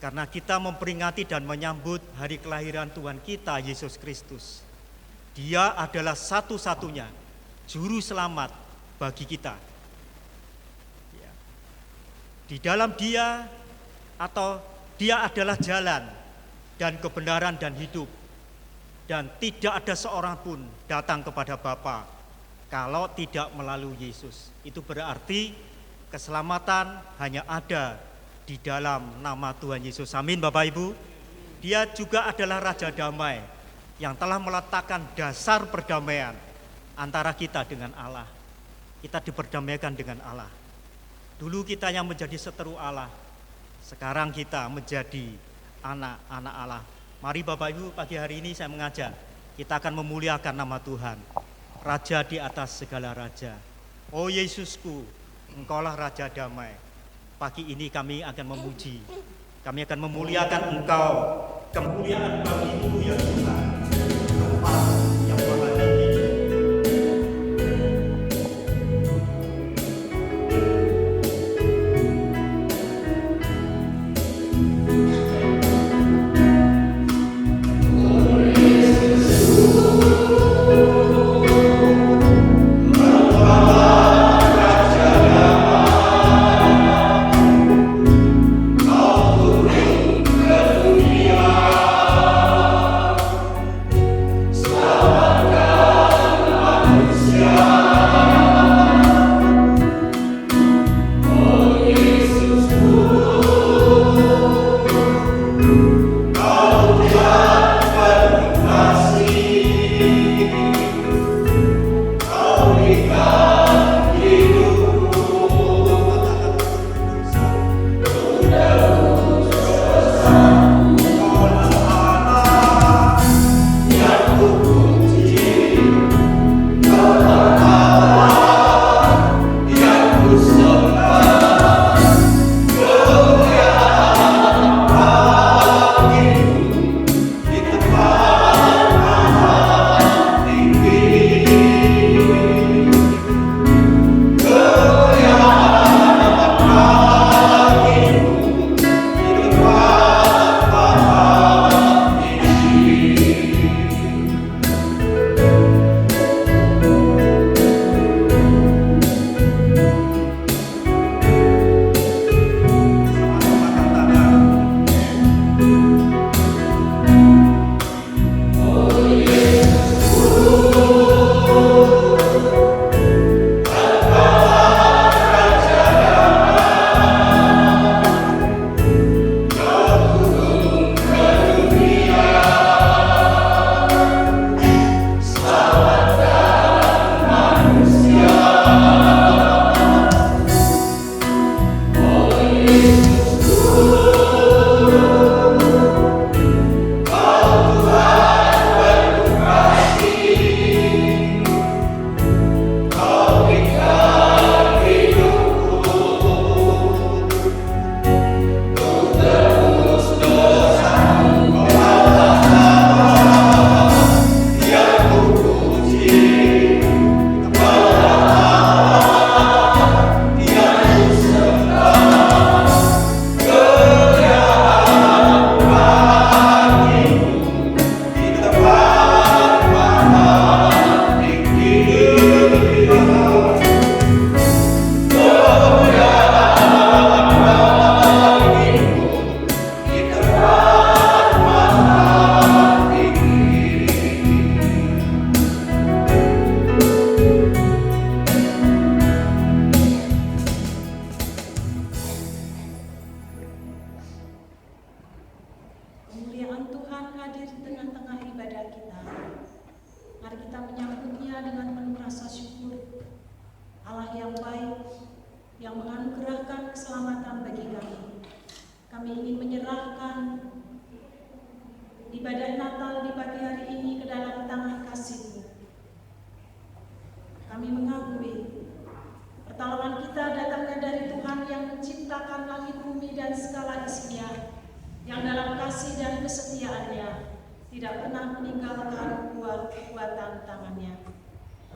karena kita memperingati dan menyambut hari kelahiran Tuhan kita Yesus Kristus. Dia adalah satu-satunya juru selamat bagi kita. Di dalam Dia atau Dia adalah jalan dan kebenaran dan hidup, dan tidak ada seorang pun datang kepada Bapa kalau tidak melalui Yesus. Itu berarti keselamatan hanya ada di dalam nama Tuhan Yesus. Amin Bapak Ibu. Dia juga adalah Raja Damai yang telah meletakkan dasar perdamaian antara kita dengan Allah. Kita diperdamaikan dengan Allah. Dulu kita yang menjadi seteru Allah, sekarang kita menjadi anak-anak Allah. Mari Bapak Ibu, pagi hari ini saya mengajak kita akan memuliakan nama Tuhan, Raja di atas segala raja. Oh Yesusku, Engkaulah Raja Damai. Pagi ini kami akan memuji, kami akan memuliakan Engkau. Kemuliaan bagi-Mu ya Tuhan, tempat yang maha tinggi.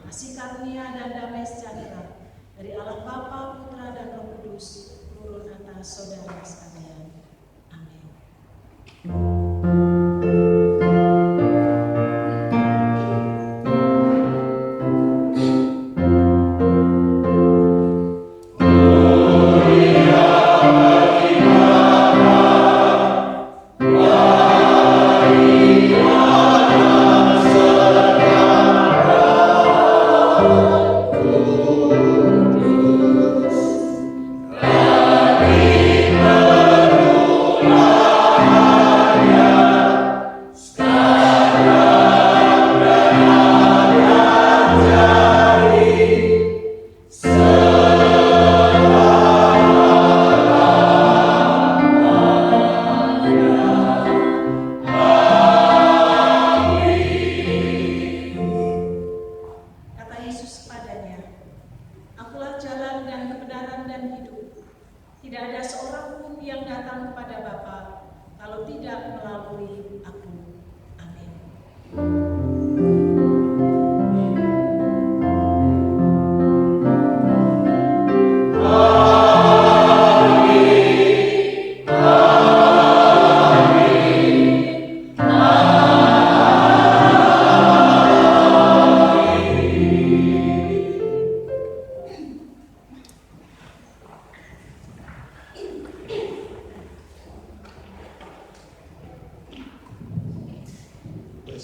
Kasih karunia dan damai sejahtera dari Allah Bapa, Putra, dan Roh Kudus turun atas saudara sekalian. Amin.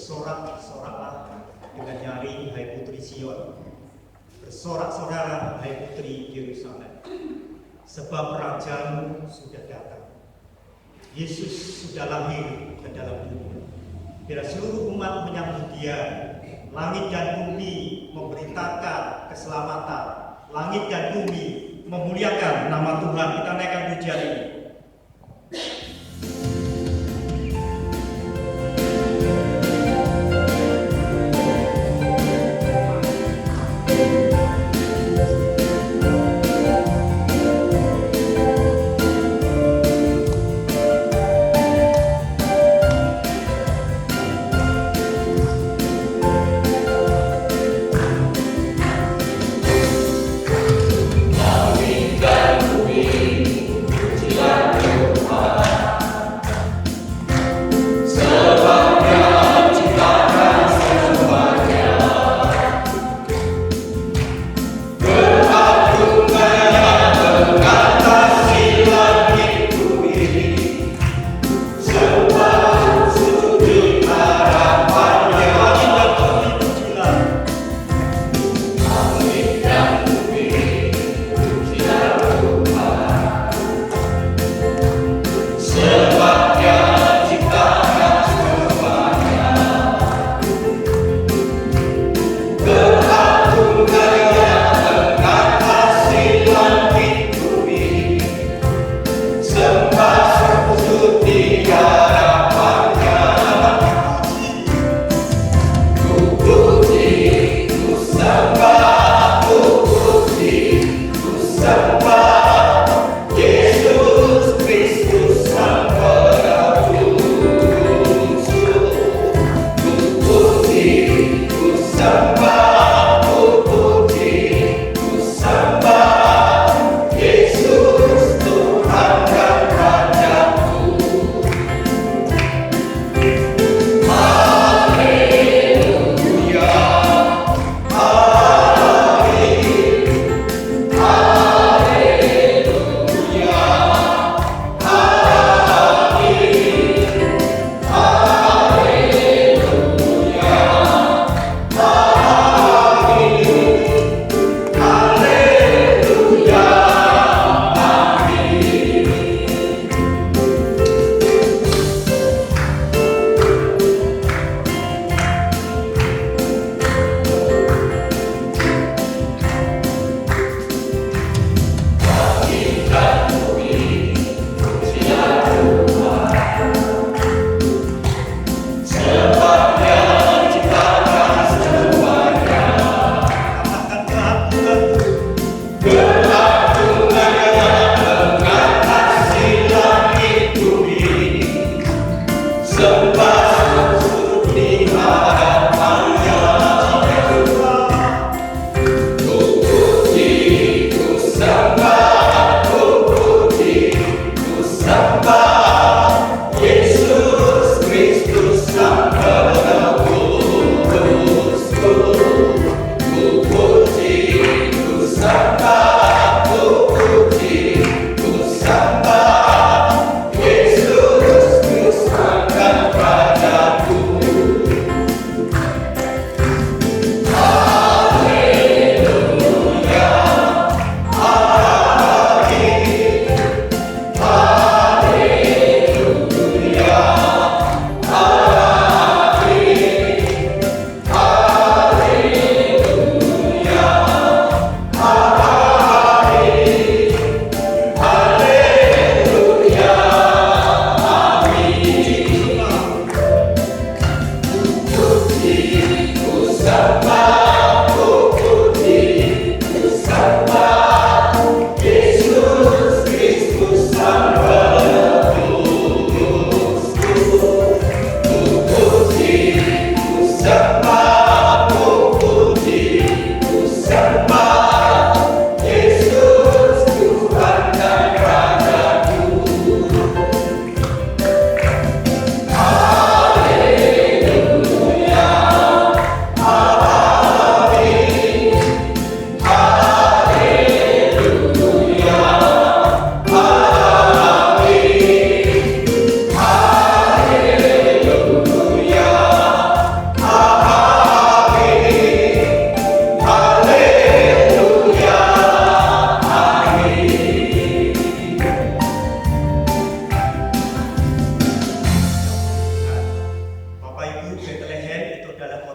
Bersorak-soraklah dengan nyaring, hai putri Sion. Bersorak-soraklah, hai putri Yerusalem. Sebab rajamu sudah datang. Yesus sudah lahir ke dalam dunia. Bila seluruh umat menyambut dia, langit dan bumi memberitakan keselamatan. Langit dan bumi memuliakan nama Tuhan. Kita naikkan pujian ini. Langit dan bumi, pujilah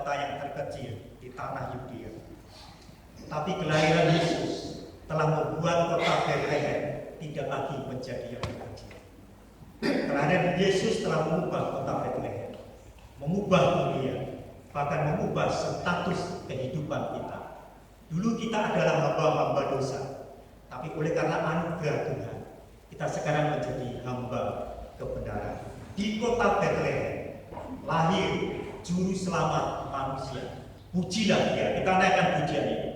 kota yang terkecil di tanah Yudea. Tapi kelahiran Yesus telah membuat kota Bethlehem tidak lagi menjadi yang terkecil. Kelahiran Yesus telah mengubah kota Bethlehem, mengubah dunia, bahkan mengubah status kehidupan kita. Dulu kita adalah hamba-hamba dosa, tapi oleh karena anugerah Tuhan, kita sekarang menjadi hamba kebenaran. Di kota Bethlehem lahir juru selamat manusia. Pujilah Dia. Kita naikkan pujian ini.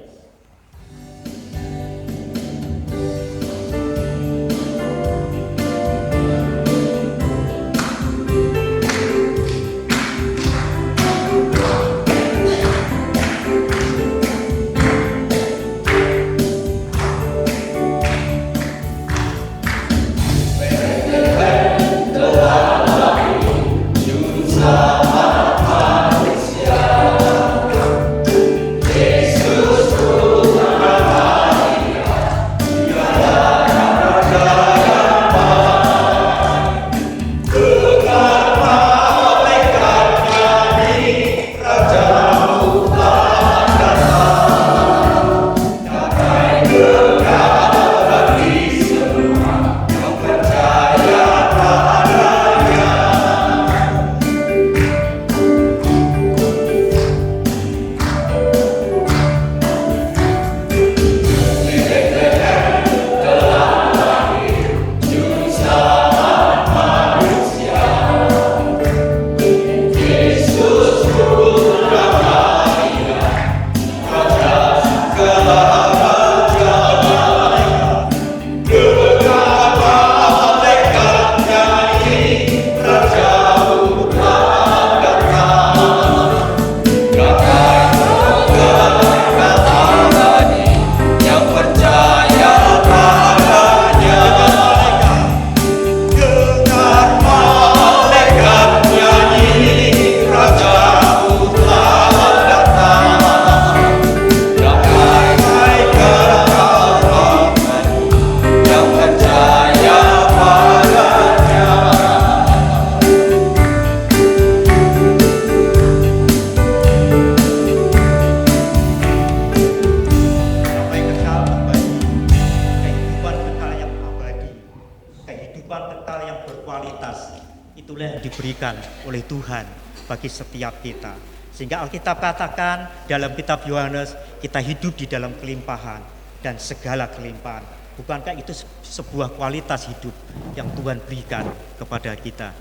Itulah yang diberikan oleh Tuhan bagi setiap kita. Sehingga Alkitab katakan dalam kitab Yohanes, kita hidup di dalam kelimpahan dan segala kelimpahan. Bukankah itu sebuah kualitas hidup yang Tuhan berikan kepada kita?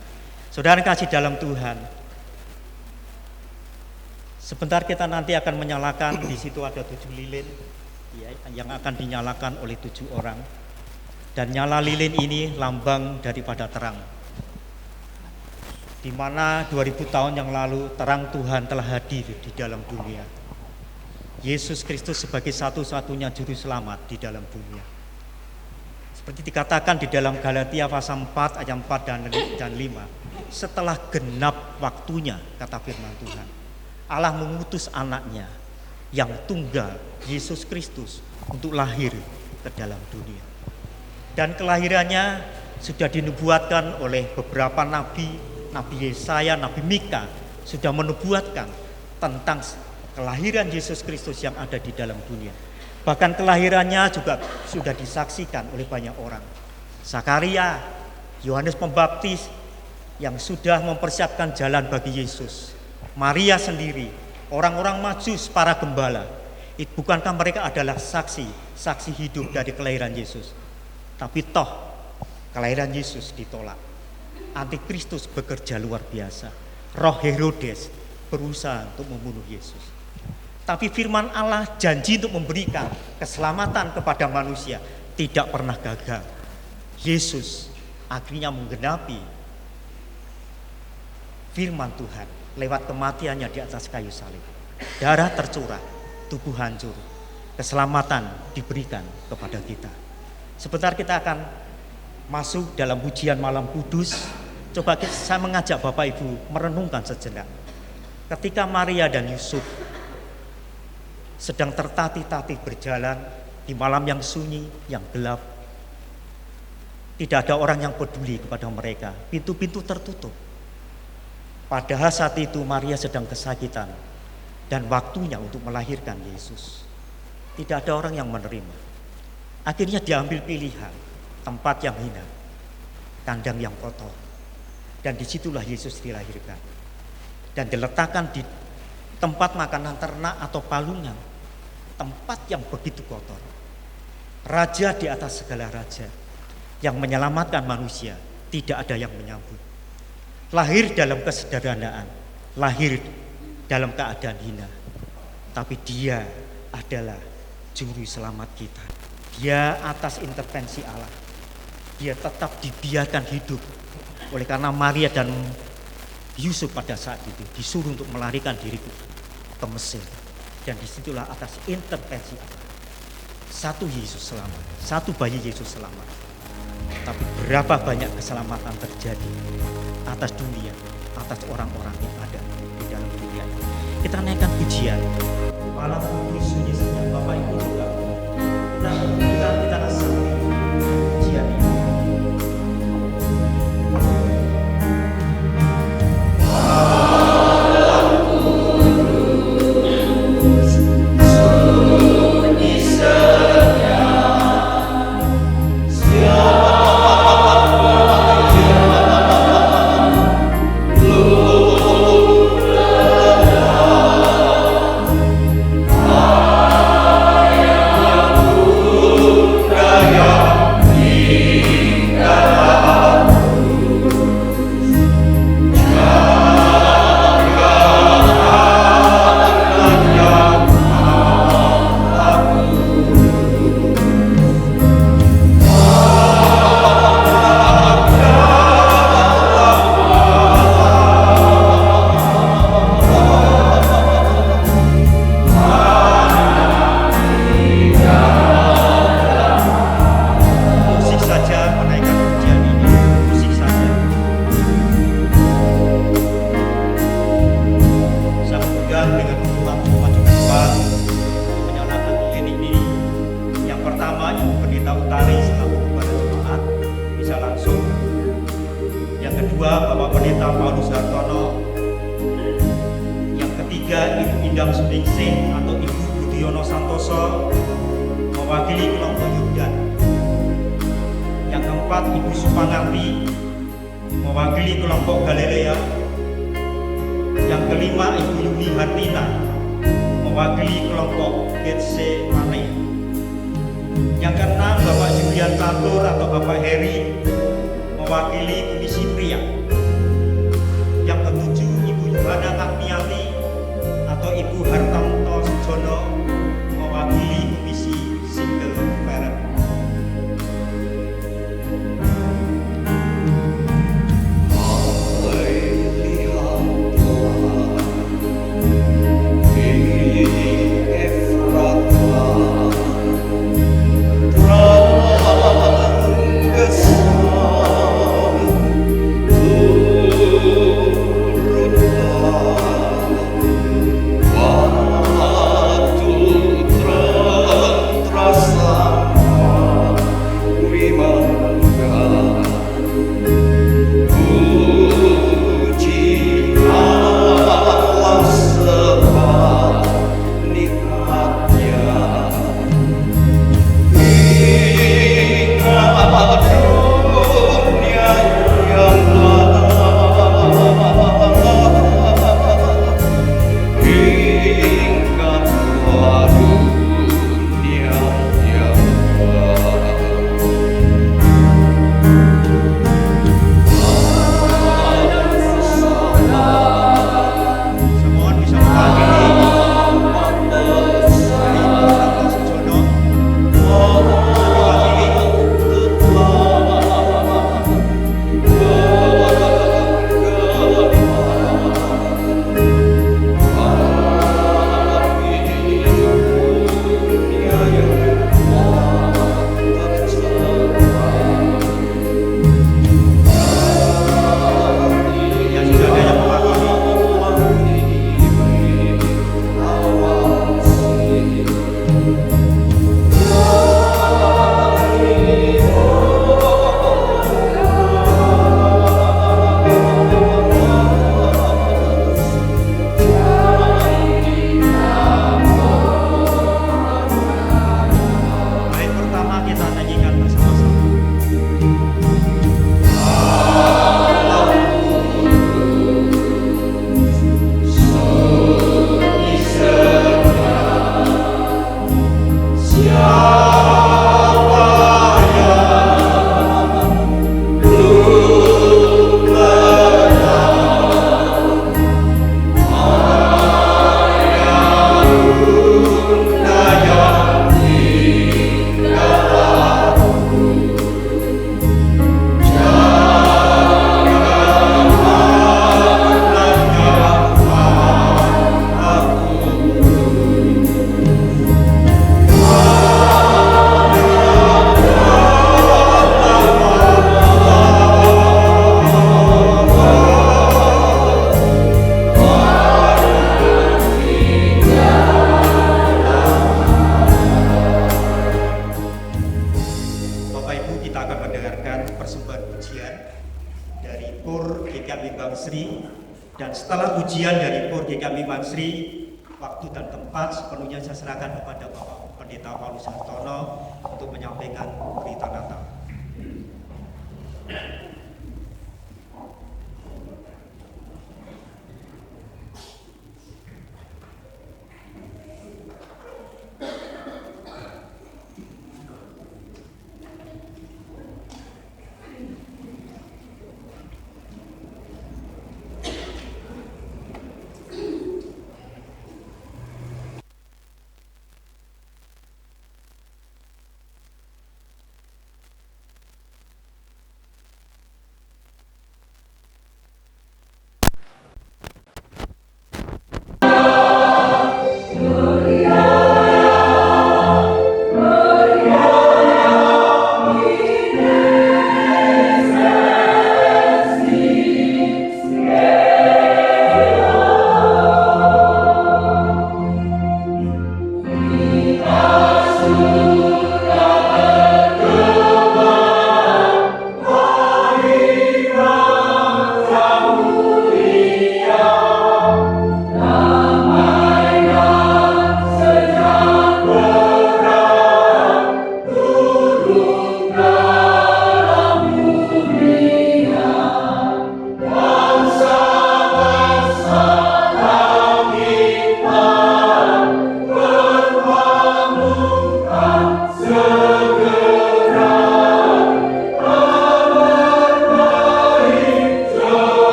Saudara kasih dalam Tuhan, sebentar kita nanti akan menyalakan, di situ ada 7 lilin ya, yang akan dinyalakan oleh 7 orang. Dan nyala lilin ini lambang daripada terang. Di mana 2000 tahun yang lalu terang Tuhan telah hadir di dalam dunia. Yesus Kristus sebagai satu-satunya juru selamat di dalam dunia. Seperti dikatakan di dalam Galatia pasal 4 ayat 4 dan 5. Setelah genap waktunya, kata firman Tuhan, Allah mengutus anaknya yang tunggal, Yesus Kristus, untuk lahir ke dalam dunia. Dan kelahirannya sudah dinubuatkan oleh beberapa nabi, Nabi Yesaya, Nabi Mika sudah menubuatkan tentang kelahiran Yesus Kristus yang ada di dalam dunia. Bahkan kelahirannya juga sudah disaksikan oleh banyak orang. Zakaria, Yohanes Pembaptis yang sudah mempersiapkan jalan bagi Yesus. Maria sendiri, orang-orang Majus, para gembala. Bukankah mereka adalah saksi hidup dari kelahiran Yesus? Tapi toh kelahiran Yesus ditolak. Antikristus bekerja luar biasa. Roh Herodes berusaha untuk membunuh Yesus. Tapi firman Allah janji untuk memberikan keselamatan kepada manusia tidak pernah gagal. Yesus akhirnya menggenapi firman Tuhan lewat kematiannya di atas kayu salib. Darah tercurah, tubuh hancur. Keselamatan diberikan kepada kita. Sebentar kita akan masuk dalam pujian malam kudus. Coba saya mengajak Bapak Ibu merenungkan sejenak. Ketika Maria dan Yusuf sedang tertatih-tatih berjalan di malam yang sunyi, yang gelap, tidak ada orang yang peduli kepada mereka. Pintu-pintu tertutup. Padahal saat itu Maria sedang kesakitan dan waktunya untuk melahirkan Yesus. Tidak ada orang yang menerima. Akhirnya diambil pilihan, tempat yang hina, kandang yang kotor. Dan disitulah Yesus dilahirkan. Dan diletakkan di tempat makanan ternak atau palungan, tempat yang begitu kotor. Raja di atas segala raja, yang menyelamatkan manusia, tidak ada yang menyambut. Lahir dalam kesederhanaan, lahir dalam keadaan hina, tapi Dia adalah juru selamat kita. Dia atas intervensi Allah, Dia tetap dibiarkan hidup. Oleh karena Maria dan Yusuf pada saat itu disuruh untuk melarikan diri ke Mesir, dan disitulah atas intervensi Allah, satu Yesus selamat, satu bayi Yesus selamat. Tapi berapa banyak keselamatan terjadi atas dunia, atas orang-orang yang ada di dalam dunia ini. Kita naikkan pujian. Malam ini sunyi senyap, Bapak Ibu juga. Kita rasakan pujian ini. Ku GKMI Bang Sri, dan setelah ujian dari POR GKMI Bang Sri, waktu dan tempat sepenuhnya saya serahkan kepada Bapak Pendeta Paulus Hartono untuk menyampaikan berita Natal.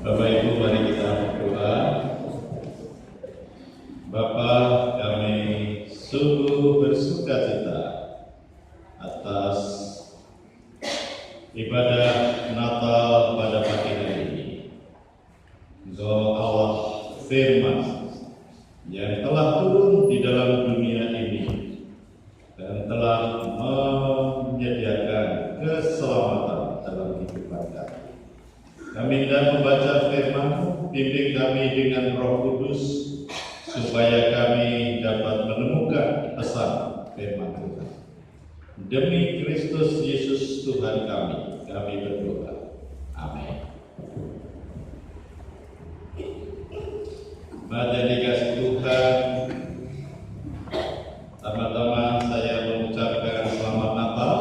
Bapak Ibu, mari kita berdoa. Bapa, kami sungguh bersukacita atas ibadah Natal pada pagi hari ini. Engkau Allah Firman yang telah turun di dalam dunia ini dan telah menyediakan keselamatan dalam kehidupan kami. Kami hendak membaca firman-Mu, bimbing kami dengan Roh Kudus, supaya kami dapat menemukan pesan firman Tuhan. Demi Kristus Yesus Tuhan kami berdoa. Amin. Jemaat yang dikasihi Tuhan, pertama-tama saya mengucapkan selamat Natal,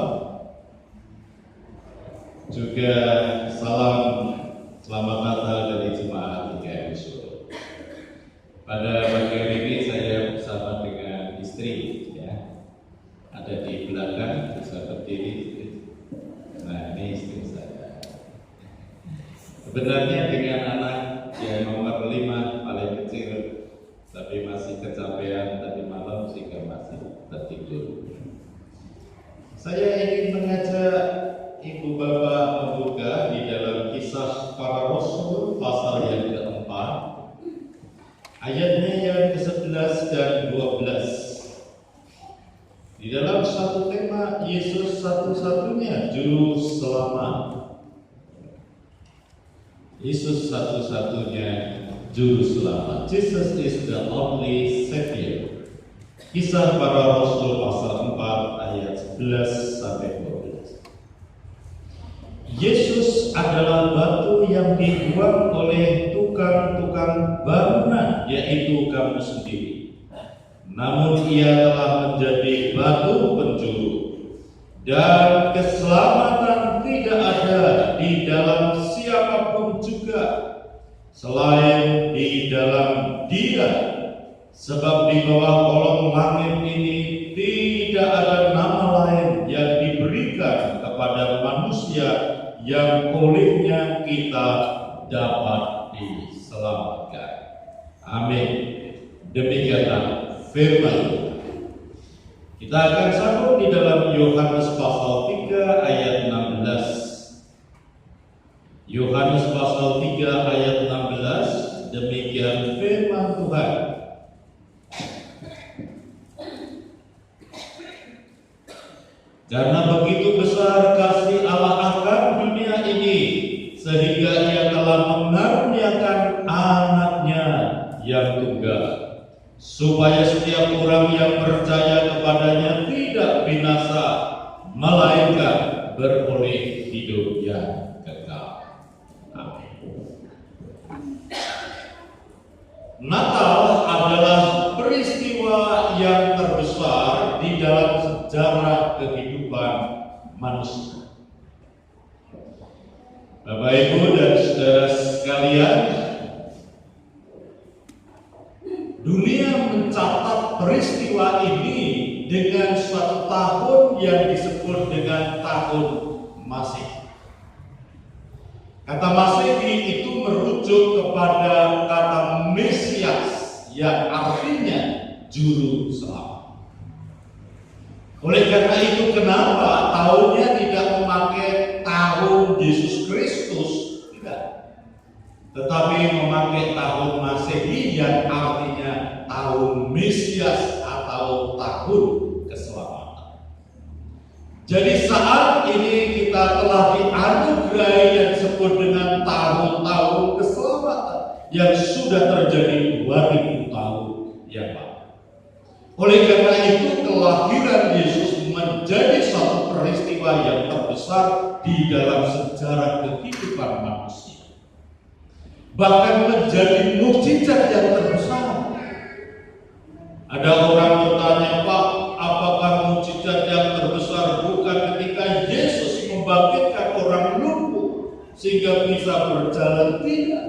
juga selamat Natal dari jemaat GKMI Solo. Pada pagi hari ini saya bersama dengan istri, ya, ada di belakang, bisa berdiri. Nah, ini istri Sebenarnya dengan anak yang nomor 5 paling kecil, tapi masih kecapean tadi malam sehingga masih tertidur. Saya ingin mengajak Ibu Bapak membuka di dalam Kisah Para Rasul pasal yang keempat, ayatnya yang ke-11 dan 12. Di dalam satu tema, Yesus satu-satunya juru selamat. Yesus satu-satunya juru selamat. Jesus is the only Savior. Kisah Para Rasul pasal 4 ayat 11 sampai 12. Yesus adalah batu yang dibuang oleh tukang-tukang bangunan, yaitu kamu sendiri. Namun ia telah menjadi batu penjuru, dan keselamatan tidak ada di dalam siapapun juga selain di dalam Dia, sebab di bawah kolong langit ini tidak ada nama lain yang diberikan kepada manusia yang olehnya kita dapat diselamatkan. Amin. Demikianlah firman Tuhan. Kita akan sambung di dalam Yohanes pasal 3 ayat 16. Yohanes pasal 3 ayat 16, demikian firman Tuhan. Karena begitu besar kasih Allah akan dunia ini, sehingga Ia telah mengaruniakan anaknya yang tunggal, supaya setiap orang yang percaya kepadanya tidak binasa, melainkan beroleh hidup yang kekal. Amin. Natal adalah peristiwa yang terbesar di dalam sejarah kehidupan manusia. Bapak, Ibu, dan saudara sekalian, dunia mencatat peristiwa ini dengan suatu tahun yang disebut dengan tahun Masehi. Kata Masehi itu merujuk kepada kata Mesias yang artinya juru selamat. Oleh karena itu, kenapa tahunnya tidak memakai tahun Yesus Kristus, tidak, tetapi memakai tahun Masehi yang artinya tahun Mesias atau tahun keselamatan. Jadi saat ini kita telah dianugerahi yang disebut dengan tahun-tahun keselamatan yang sudah terjadi 2000 tahun yang lalu. Oleh karena itu, kelahiran Yesus menjadi satu peristiwa yang terbesar di dalam sejarah kehidupan manusia. Bahkan menjadi mukjizat yang terbesar. Ada orang bertanya, Pak, apakah mukjizat yang terbesar bukan ketika Yesus membangkitkan orang lumpuh sehingga bisa berjalan? Tidak.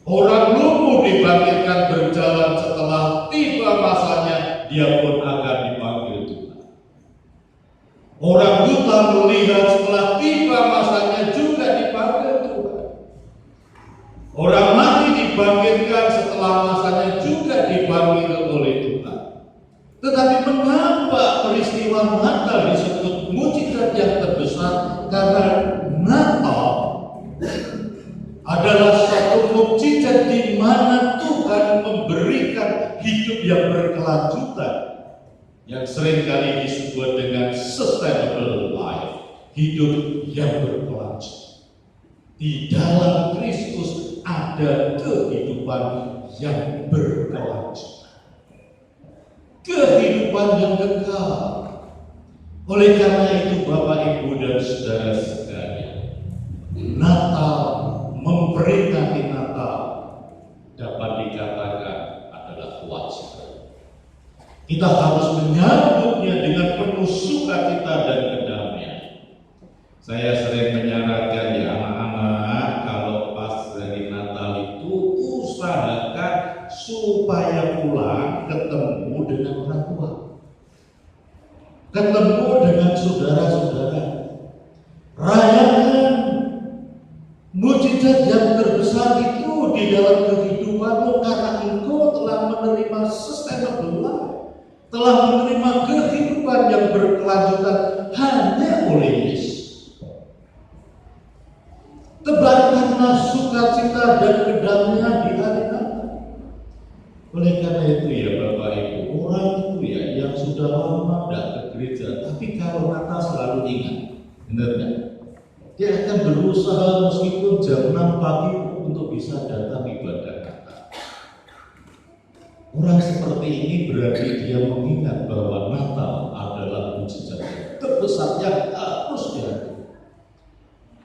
Orang lumpuh dibangkitkan berjalan setelah tiba masanya, dia pun akan dipanggil Tuhan. Orang buta melihat setelah tiba masanya juga dipanggil Tuhan. Orang mati dibangkitkan setelah masanya juga dipanggil oleh Tuhan. Tetapi mengapa peristiwa Natal disebut mukjizat yang terbesar? Karena Natal adalah satu mukjizat di mana Tuhan memberikan hidup yang berkelanjutan, yang seringkali disebut dengan sustainable life, hidup yang berkelanjutan. Di dalam Kristus ada kehidupan yang berkelanjutan, kehidupan yang kekal. Oleh karena itu, Bapak, Ibu, dan saudara sekalian, Natal, memperingati Natal dapat dikatakan adalah kewajiban. Kita harus menyambutnya dengan penuh sukacita dan kedamaian. Saya sering menyarankan ya anak-anak, kalau pas hari Natal itu usahakan supaya pulang ketemu dengan orang tua, ketemu dengan saudara-saudara, rayakan mukjizat mujizat yang terbesar itu di dalam kehidupanmu karena engkau telah menerima sustainable life, telah menerima kehidupan yang berkelanjutan hanya oleh Yesus. Tebarkanlah sukacita dan kedamaian di hari Natal. Oleh karena itu ya Bapak Ibu, orang itu ya yang sudah lama tidak ke gereja, tapi kalau Natal selalu ingat, benar nggak? Dia akan berusaha meskipun jam 6 pagi untuk bisa datang ibadah Natal. Orang seperti ini berarti dia mengingat bahwa Natal adalah mujizat terbesar yang harus dilakukan.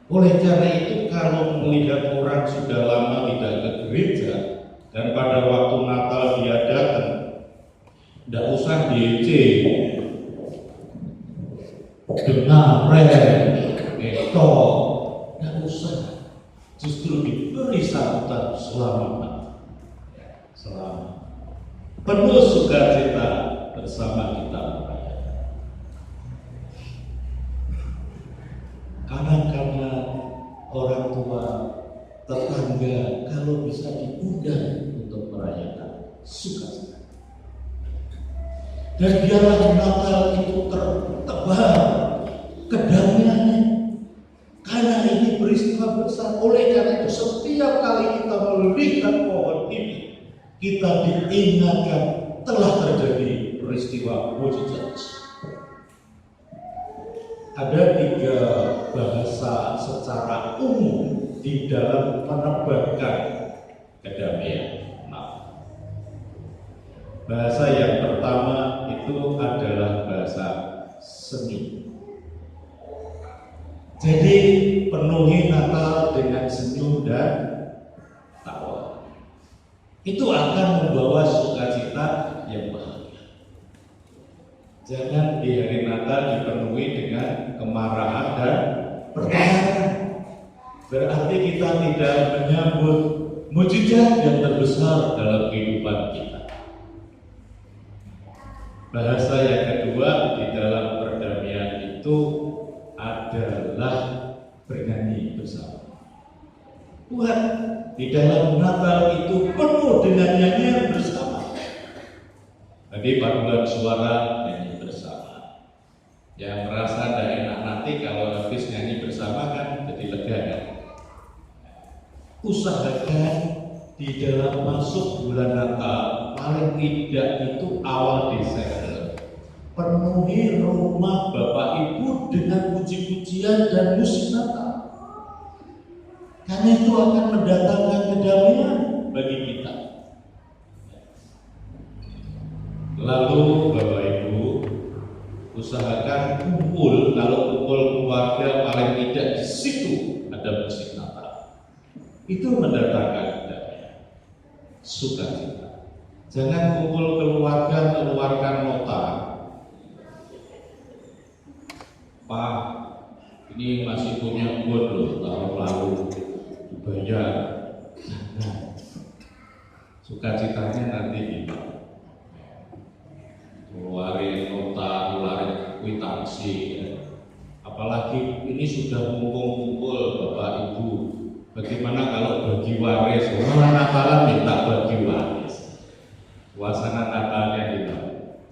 Oleh karena itu, kalau melihat orang sudah lama tidak ke gereja dan pada waktu Natal dia datang, tidak usah DC, dengar, itu, tidak usah. Justru diberi sambutan selamat, selamat, penuh sukacita bersama kita merayakan. Kadang-kadang orang tua, tetangga, kalau bisa diundang untuk merayakan sukacita. Dan biarlah Natal itu tertebar kedamaiannya. Karena ini peristiwa besar. Oleh karena itu setiap kali kita melihat pohon ini, kita diingatkan telah terjadi peristiwa mujizat. Ada 3 bahasa secara umum di dalam menebarkan kedamaian. Bahasa yang pertama itu adalah bahasa seni. Jadi penuhi Natal dengan senyum dan tawa. Itu akan membawa sukacita yang bahagia. Jangan di hari Natal dipenuhi dengan kemarahan dan pertengkaran. Berarti kita tidak menyambut mujizat yang terbesar dalam kehidupan kita. Bahasa yang kedua di dalam perdamaian itu adalah bernyanyi bersama. Tuhan di dalam Natal itu penuh dengan nyanyian bersama. Tadi paduan suara nyanyi bersama. Yang merasa tidak enak nanti kalau habis nyanyi bersama kan jadi lega kan. Usahakan di dalam masuk bulan Natal paling tidak itu awal Desember, penuhi rumah Bapak Ibu dengan puji-pujian dan musik Natal. Karena itu akan mendatangkan kedamaian bagi kita. Lalu Bapak Ibu usahakan kumpul, kalau kumpul keluarga paling tidak di situ ada musik Natal. Itu mendatangkan kedamaian, sukacita. Jangan kumpul keluarga mengeluarkan nota. Pak, ini masih punya buat loh, tahun lalu dibayar. Jangan. Sukacitanya nanti di keluarin nota, keluarin kwitansi. Ya. Apalagi ini sudah kumpul Bapak Ibu. Bagaimana kalau bagi waris? Orang Natalan minta bagi waris. Suasana Natalnya kita.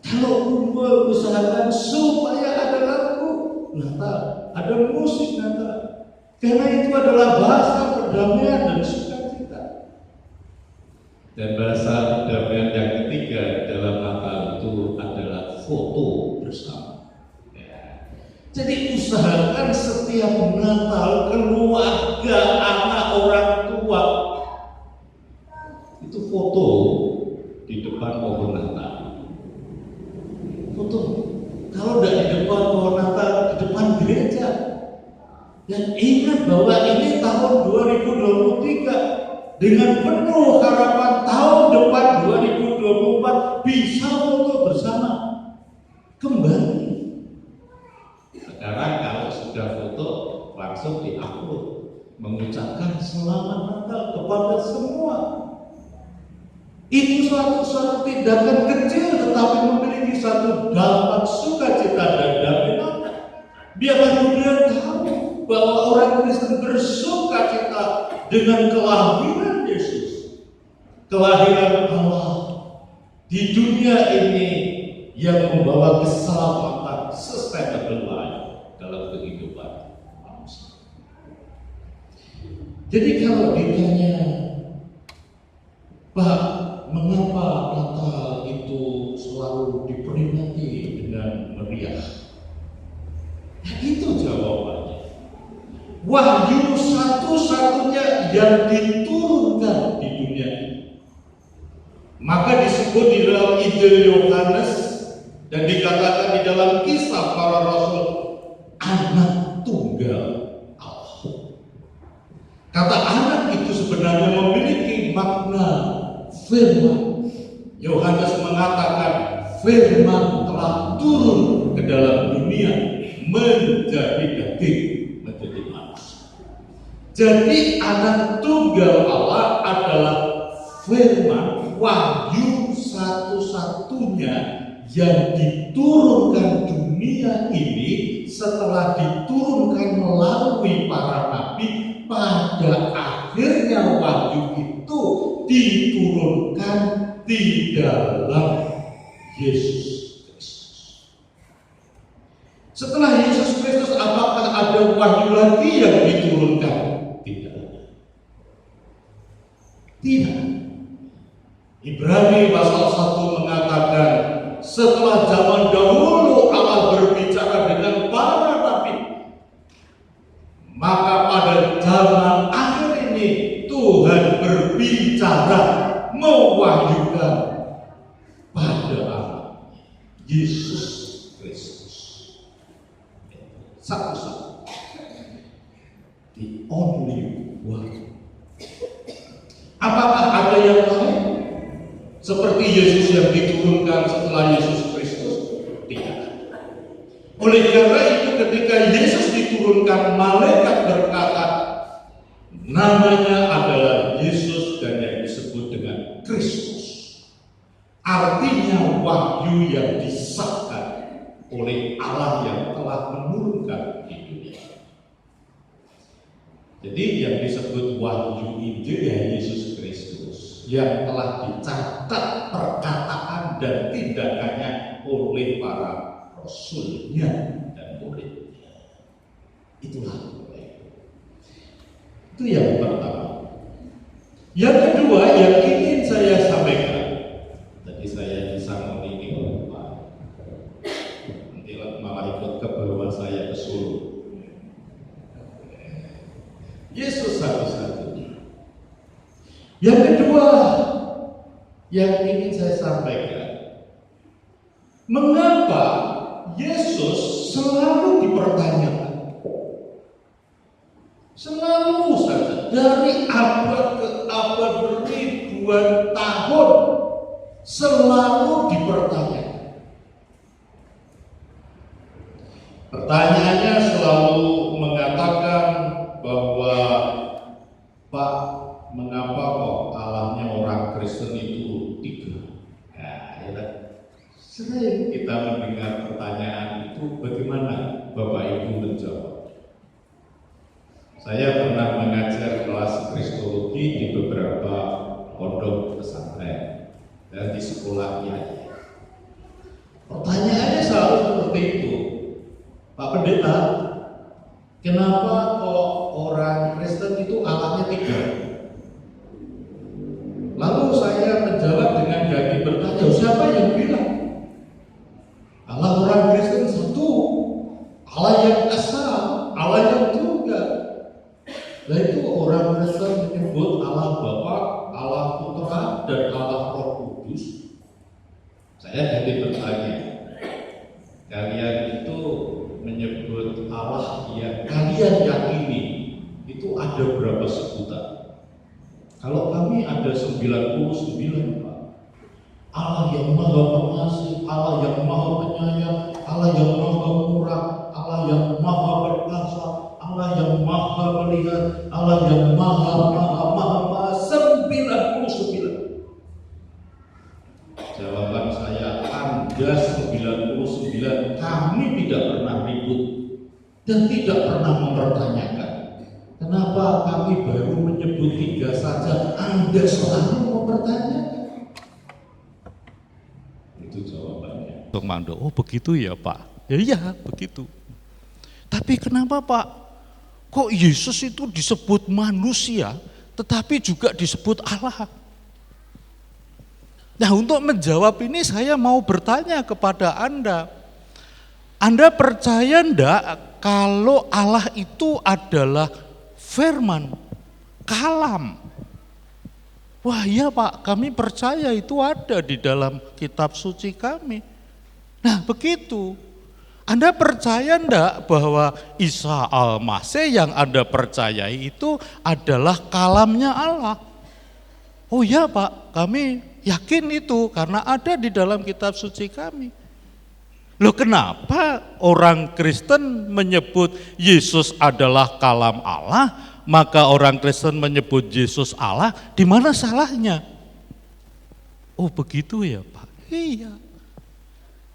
Kalau kumpul usahakan supaya ada lagu Natal, ada musik Natal. Karena itu adalah bahasa perdamaian dan sukacita. Dan bahasa perdamaian yang ketiga dalam Natal itu adalah foto bersama. Jadi usahakan setiap Natal keluarga, anak, orang tua itu foto di depan pohon Natal. Foto. Kalau tidak di depan pohon Natal, di depan gereja. Dan ingat bahwa ini tahun 2023 dengan penuh harapan tahun depan 2024 bisa foto bersama kembali. Sekarang kalau sudah foto langsung di-upload, mengucapkan selamat Natal kepada semua. Itu suatu tindakan kecil tetapi memiliki satu dampak sukacita dan damai Natal. Biarlah dunia tahu bahwa orang Kristen bersuka cita dengan kelahiran Yesus, kelahiran Allah di dunia ini yang membawa keselamatan sustainable life dalam kehidupan manusia. Jadi kalau ditanya, Pak, mengapa Natal itu selalu diperingati dengan meriah? Ya, itu jawabannya. Wahyu satu-satunya yang diturunkan di dunia ini. Maka disebut di dalam Injil Yohanes dan dikatakan di dalam Kisah Para Rasul, anak tunggal Allah. Kata anak itu sebenarnya memiliki makna firman. Yohanes mengatakan firman telah turun ke dalam dunia menjadi daging, menjadi manusia. Jadi anak tunggal Allah adalah firman, wahyu satu-satunya yang diturunkan dunia ini setelah diturunkan melalui para nabi. Pada akhirnya wahyu itu diturunkan di dalam Yesus Kristus. Setelah Yesus Kristus, apakah ada wahyu lagi yang diturunkan? Tidak. Tidak. Ibrani pasal 1 mengatakan, setelah zaman dahulu Allah berbicara dengan para nabi, maka pada zaman akhir ini Tuhan berbicara, mewahyukan pada anak Yesus Kristus. Satu-satu. The only one. Apakah ada yang lain? Seperti Yesus yang diturunkan setelah Yesus Kristus? Tidak. Oleh karena itu ketika Yesus diturunkan, malaikat berkata, namanya adalah Yesus dan yang disebut dengan Kristus. Artinya wahyu yang disahkan oleh Allah yang telah menurunkan di dunia. Jadi yang disebut wahyu Injil ya Yesus Kristus yang telah dicatat perkataan dan tindakannya oleh para rasulnya dan muridnya. Itulah itu yang pertama. Yang kedua yang ingin saya sampaikan, tadi saya disambung ini oleh Pak, nanti malah ikut ke bawah saya ke Solo. Yesus satu-satunya. Yang kedua yang ingin saya sampaikan, mengapa Yesus selalu dipertanyakan? Selalu saja, dari abad ke abad ribuan tahun, selalu dipertanyakan. Pertanyaannya selalu mengatakan bahwa, Pak, mengapa kok Allahnya orang Kristen itu tiga? Nah, ya, sering kita mendengar pertanyaan itu, bagaimana Bapak Ibu menjawab? Saya pernah mengajar kelas Kristologi di beberapa pondok pesantren dan di sekolah kiai. Pertanyaannya selalu seperti itu, Pak Pendeta, kenapa kok orang Kristen itu Allahnya tiga? Lalu saya menjawab dengan gagah bertanya, siapa yang bilang? Allah orang Kristen satu, Allah yang esa, Allah yang tunggal. Nah itu orang Kristen menyebut Allah Bapa, Allah Putra, dan Allah Roh Kudus. Saya jadi bertanya, kalian itu menyebut Allah yang kalian yakini itu ada berapa sebutan? Kalau kami ada 99, Pak. Allah yang Maha Pengasih, Allah yang Maha Penyayang, Allah yang Maha Murah, Allah yang Maha Perkasa, Allah yang Maha Melihat, Allah yang Maha 99. Jawaban saya, Anda 99, kami tidak pernah ribut dan tidak pernah mempertanyakan. Kenapa kami baru menyebut 3 saja, Anda selalu mempertanyakan? Itu jawabannya. Bang Mando, oh begitu ya Pak? Ya iya begitu. Tapi kenapa Pak? Kok Yesus itu disebut manusia, tetapi juga disebut Allah? Nah, untuk menjawab ini saya mau bertanya kepada Anda. Anda percaya enggak kalau Allah itu adalah firman, kalam? Wah iya Pak, kami percaya itu ada di dalam kitab suci kami. Nah begitu. Anda percaya enggak bahwa Isa Al-Masih yang Anda percayai itu adalah kalamnya Allah? Oh iya Pak, kami yakin itu karena ada di dalam kitab suci kami. Loh kenapa orang Kristen menyebut Yesus adalah kalam Allah, maka orang Kristen menyebut Yesus Allah, di mana salahnya? Oh begitu ya Pak? Iya.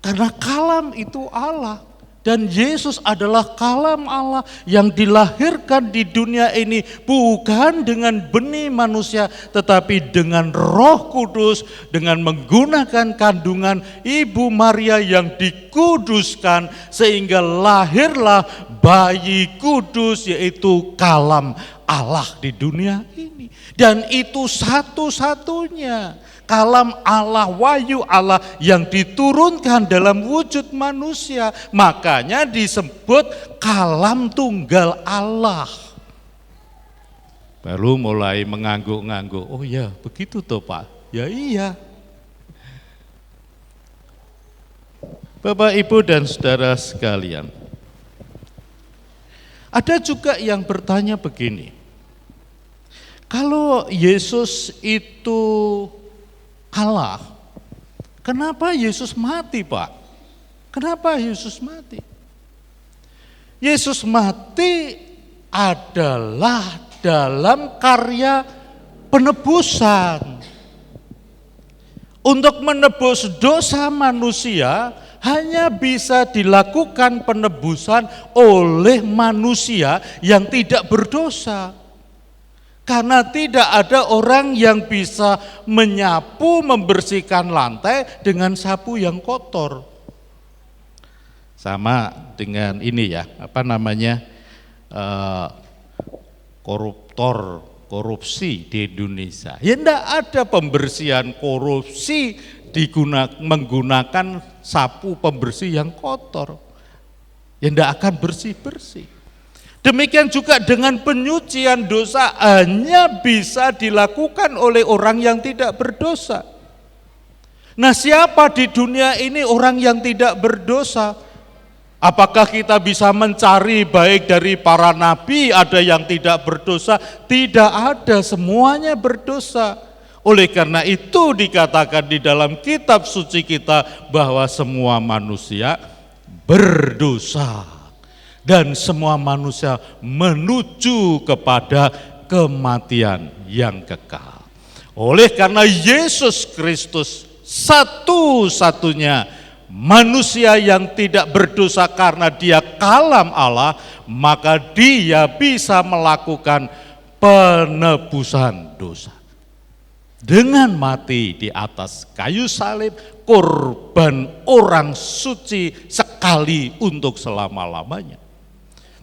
Karena kalam itu Allah. Dan Yesus adalah kalam Allah yang dilahirkan di dunia ini bukan dengan benih manusia tetapi dengan Roh Kudus, dengan menggunakan kandungan Ibu Maria yang dikuduskan sehingga lahirlah bayi kudus yaitu kalam Allah di dunia ini. Dan itu satu-satunya kalam Allah, wahyu Allah yang diturunkan dalam wujud manusia. Makanya disebut kalam tunggal Allah. Baru mulai mengangguk-ngangguk. Oh ya begitu toh Pak? Ya iya. Bapak, Ibu dan saudara sekalian. Ada juga yang bertanya begini. Kalau Yesus itu Allah, kenapa Yesus mati Pak? Kenapa Yesus mati? Yesus mati adalah dalam karya penebusan. Untuk menebus dosa manusia hanya bisa dilakukan penebusan oleh manusia yang tidak berdosa. Karena tidak ada orang yang bisa menyapu, membersihkan lantai dengan sapu yang kotor. Sama dengan ini ya, korupsi di Indonesia. Ya enggak ada pembersihan korupsi menggunakan sapu pembersih yang kotor. Ya enggak akan bersih-bersih. Demikian juga dengan penyucian dosa hanya bisa dilakukan oleh orang yang tidak berdosa. Nah, siapa di dunia ini orang yang tidak berdosa? Apakah kita bisa mencari baik dari para nabi ada yang tidak berdosa? Tidak ada, semuanya berdosa. Oleh karena itu dikatakan di dalam kitab suci kita bahwa semua manusia berdosa. Dan semua manusia menuju kepada kematian yang kekal. Oleh karena Yesus Kristus satu-satunya manusia yang tidak berdosa karena dia kalam Allah, maka dia bisa melakukan penebusan dosa. Dengan mati di atas kayu salib, korban orang suci sekali untuk selama-lamanya.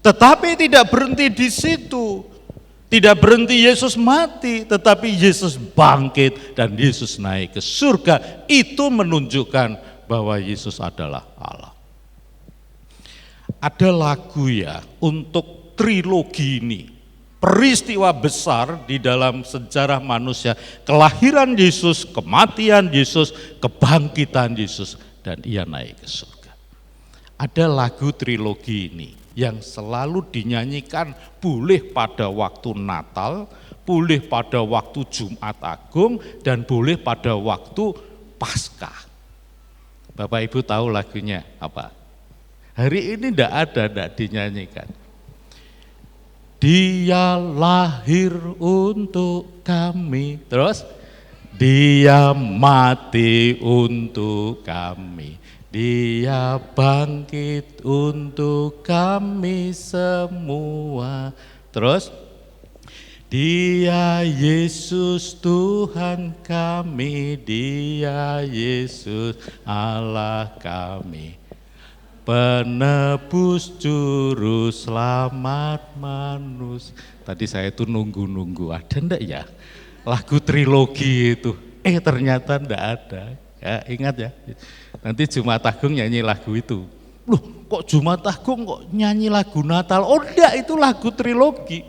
Tetapi tidak berhenti di situ. Tidak berhenti Yesus mati, tetapi Yesus bangkit dan Yesus naik ke surga. Itu menunjukkan bahwa Yesus adalah Allah. Ada lagu ya untuk trilogi ini. Peristiwa besar di dalam sejarah manusia. Kelahiran Yesus, kematian Yesus, kebangkitan Yesus, dan ia naik ke surga. Ada lagu trilogi ini yang selalu dinyanyikan, boleh pada waktu Natal, boleh pada waktu Jumat Agung, dan boleh pada waktu Paskah. Bapak Ibu tahu lagunya apa? Hari ini tidak dinyanyikan. Dia lahir untuk kami, terus dia mati untuk kami. Dia bangkit untuk kami semua. Terus, Dia Yesus Tuhan kami, Dia Yesus Allah kami, penebus juru selamat manusia. Tadi saya itu nunggu-nunggu, ada ndak ya lagu trilogi itu? Ternyata ndak ada. Ya, ingat ya, nanti Jumat Agung nyanyi lagu itu. Loh, kok Jumat Agung kok nyanyi lagu Natal? Oh enggak, itu lagu trilogi.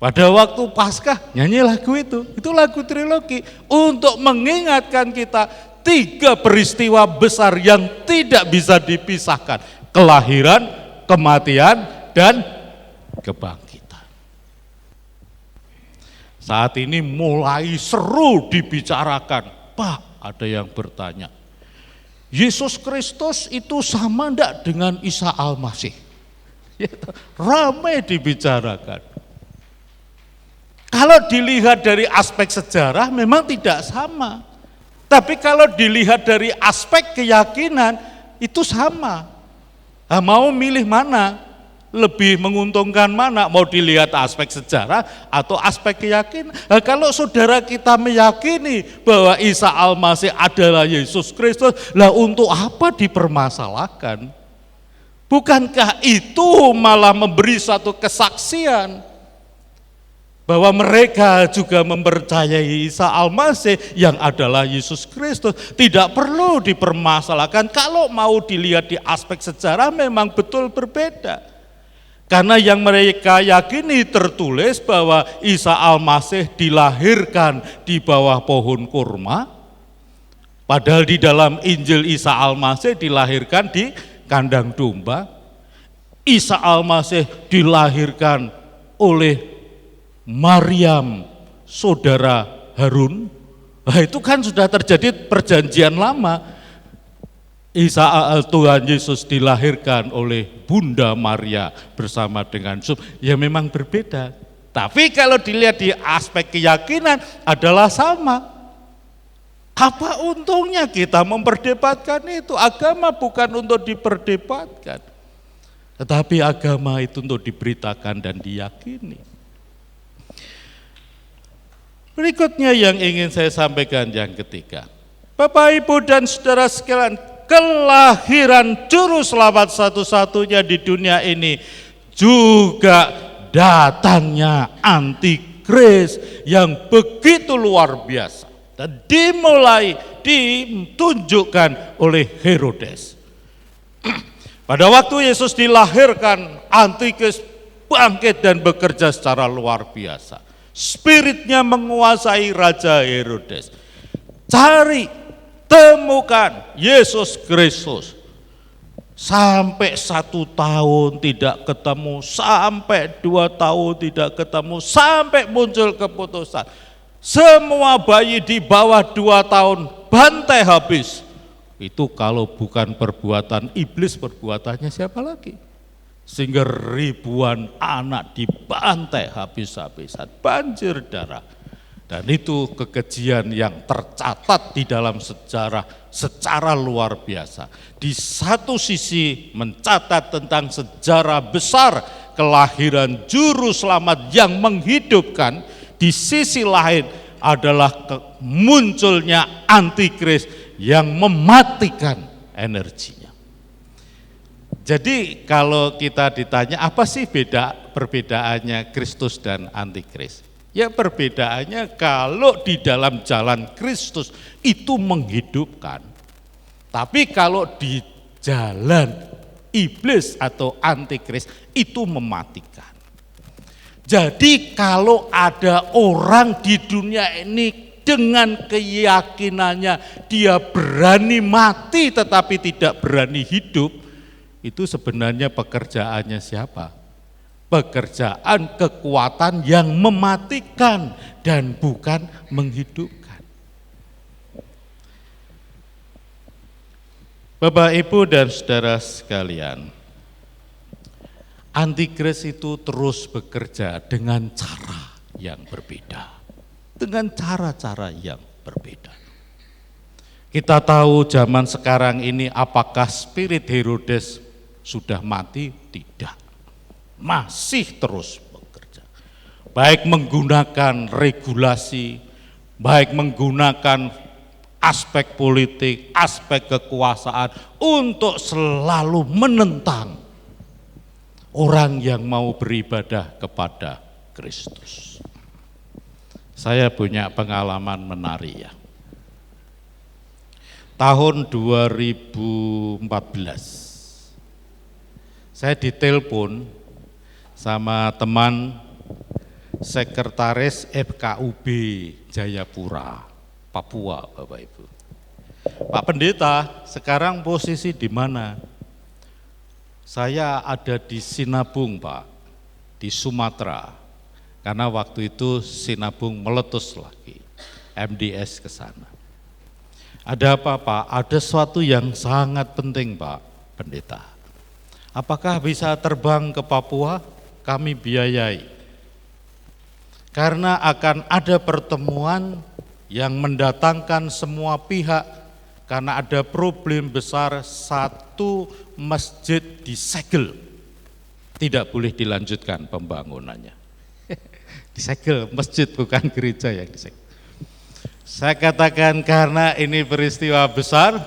Pada waktu Paskah nyanyi lagu itu lagu trilogi untuk mengingatkan kita 3 peristiwa besar yang tidak bisa dipisahkan. Kelahiran, kematian, dan kebangkitan. Saat ini mulai seru dibicarakan. Pak, ada yang bertanya, Yesus Kristus itu sama enggak dengan Isa Al-Masih? Ramai dibicarakan. Kalau dilihat dari aspek sejarah memang tidak sama. Tapi kalau dilihat dari aspek keyakinan itu sama. Nah, mau milih mana? Lebih menguntungkan mana? Mau dilihat aspek sejarah atau aspek keyakinan? Nah, kalau saudara kita meyakini bahwa Isa Al-Masih adalah Yesus Kristus, lah untuk apa dipermasalahkan? Bukankah itu malah memberi satu kesaksian bahwa mereka juga mempercayai Isa Al-Masih yang adalah Yesus Kristus? Tidak perlu dipermasalahkan. Kalau mau dilihat di aspek sejarah memang betul berbeda. Karena yang mereka yakini tertulis bahwa Isa Al-Masih dilahirkan di bawah pohon kurma, padahal di dalam Injil Isa Al-Masih dilahirkan di kandang domba. Isa Al-Masih dilahirkan oleh Maryam, saudara Harun. Nah, itu kan sudah terjadi perjanjian lama. Tuhan Yesus dilahirkan oleh Bunda Maria bersama dengan Yusuf. Ya memang berbeda. Tapi kalau dilihat di aspek keyakinan adalah sama. Apa untungnya kita memperdebatkan itu? Agama bukan untuk diperdebatkan, tetapi agama itu untuk diberitakan dan diyakini. Berikutnya yang ingin saya sampaikan yang ketiga. Bapak, Ibu, dan saudara sekalian, kelahiran juru selamat satu-satunya di dunia ini juga datangnya antikris yang begitu luar biasa dan ditunjukkan oleh Herodes. Pada waktu Yesus dilahirkan, antikris bangkit dan bekerja secara luar biasa. Spiritnya menguasai Raja Herodes. Cari, temukan Yesus Kristus. Sampai 1 tahun tidak ketemu, sampai 2 tahun tidak ketemu, sampai muncul keputusan. Semua bayi di bawah 2 tahun bantai habis. Itu kalau bukan perbuatan iblis, perbuatannya siapa lagi? Sehingga ribuan anak dibantai habis-habisan, banjir darah. Dan itu kekejian yang tercatat di dalam sejarah secara luar biasa. Di satu sisi mencatat tentang sejarah besar kelahiran juru selamat yang menghidupkan, di sisi lain adalah munculnya antikris yang mematikan energinya. Jadi kalau kita ditanya apa sih perbedaannya Kristus dan antikris? Ya perbedaannya kalau di dalam jalan Kristus itu menghidupkan. Tapi kalau di jalan iblis atau antikris itu mematikan. Jadi kalau ada orang di dunia ini dengan keyakinannya dia berani mati tetapi tidak berani hidup, itu sebenarnya pekerjaannya siapa? Pekerjaan kekuatan yang mematikan dan bukan menghidupkan. Bapak, Ibu, dan saudara sekalian, antikris itu terus bekerja dengan cara yang berbeda. Dengan cara-cara yang berbeda. Kita tahu zaman sekarang ini apakah spirit Herodes sudah mati? Tidak. Masih terus bekerja. Baik menggunakan regulasi, baik menggunakan aspek politik, aspek kekuasaan untuk selalu menentang orang yang mau beribadah kepada Kristus. Saya punya pengalaman menarik ya. Tahun 2014, saya ditelepon sama teman sekretaris FKUB Jayapura, Papua, Bapak Ibu. Pak Pendeta, sekarang posisi di mana? Saya ada di Sinabung, Pak, di Sumatera. Karena waktu itu Sinabung meletus lagi, MDS ke sana. Ada apa, Pak? Ada sesuatu yang sangat penting, Pak Pendeta. Apakah bisa terbang ke Papua? Kami biayai. Karena akan ada pertemuan yang mendatangkan semua pihak, karena ada problem besar, satu masjid disegel. Tidak boleh dilanjutkan pembangunannya. Disegel, masjid bukan gereja yang disegel. Saya katakan karena ini peristiwa besar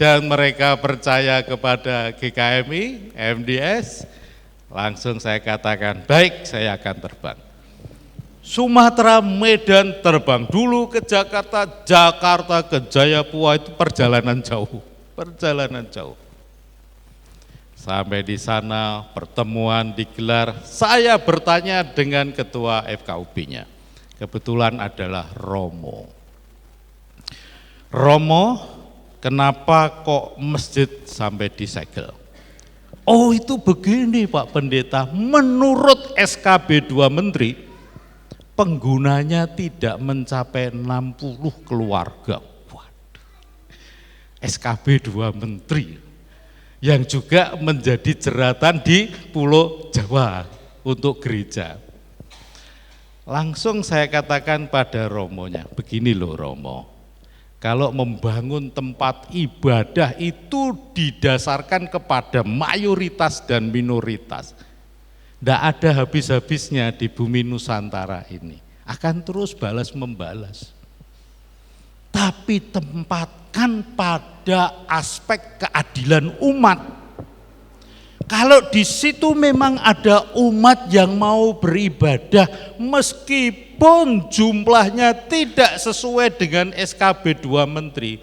dan mereka percaya kepada GKMI, MDS, langsung saya katakan, baik, saya akan terbang. Sumatera, Medan terbang dulu ke Jakarta, Jakarta ke Jayapura, itu perjalanan jauh. Sampai di sana pertemuan digelar, saya bertanya dengan ketua FKUB-nya. Kebetulan adalah Romo, kenapa kok masjid sampai disegel? Oh itu begini Pak Pendeta, menurut SKB 2 Menteri, penggunanya tidak mencapai 60 keluarga. Waduh, SKB 2 Menteri yang juga menjadi jeratan di Pulau Jawa untuk gereja. Langsung saya katakan pada Romonya, begini loh Romo, kalau membangun tempat ibadah itu didasarkan kepada mayoritas dan minoritas. Tidak ada habis-habisnya di bumi Nusantara ini. Akan terus balas-membalas. Tapi tempatkan pada aspek keadilan umat. Kalau di situ memang ada umat yang mau beribadah, meskipun jumlahnya tidak sesuai dengan SKB 2 Menteri,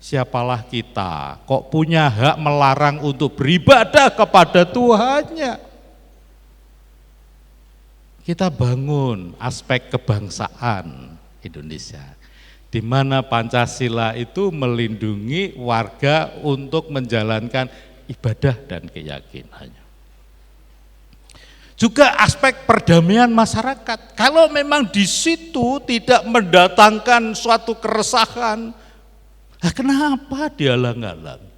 siapalah kita kok punya hak melarang untuk beribadah kepada Tuhannya. Kita bangun aspek kebangsaan Indonesia, di mana Pancasila itu melindungi warga untuk menjalankan ibadah dan keyakinannya. Juga aspek perdamaian masyarakat. Kalau memang di situ tidak mendatangkan suatu keresahan, kenapa dihalang-halang?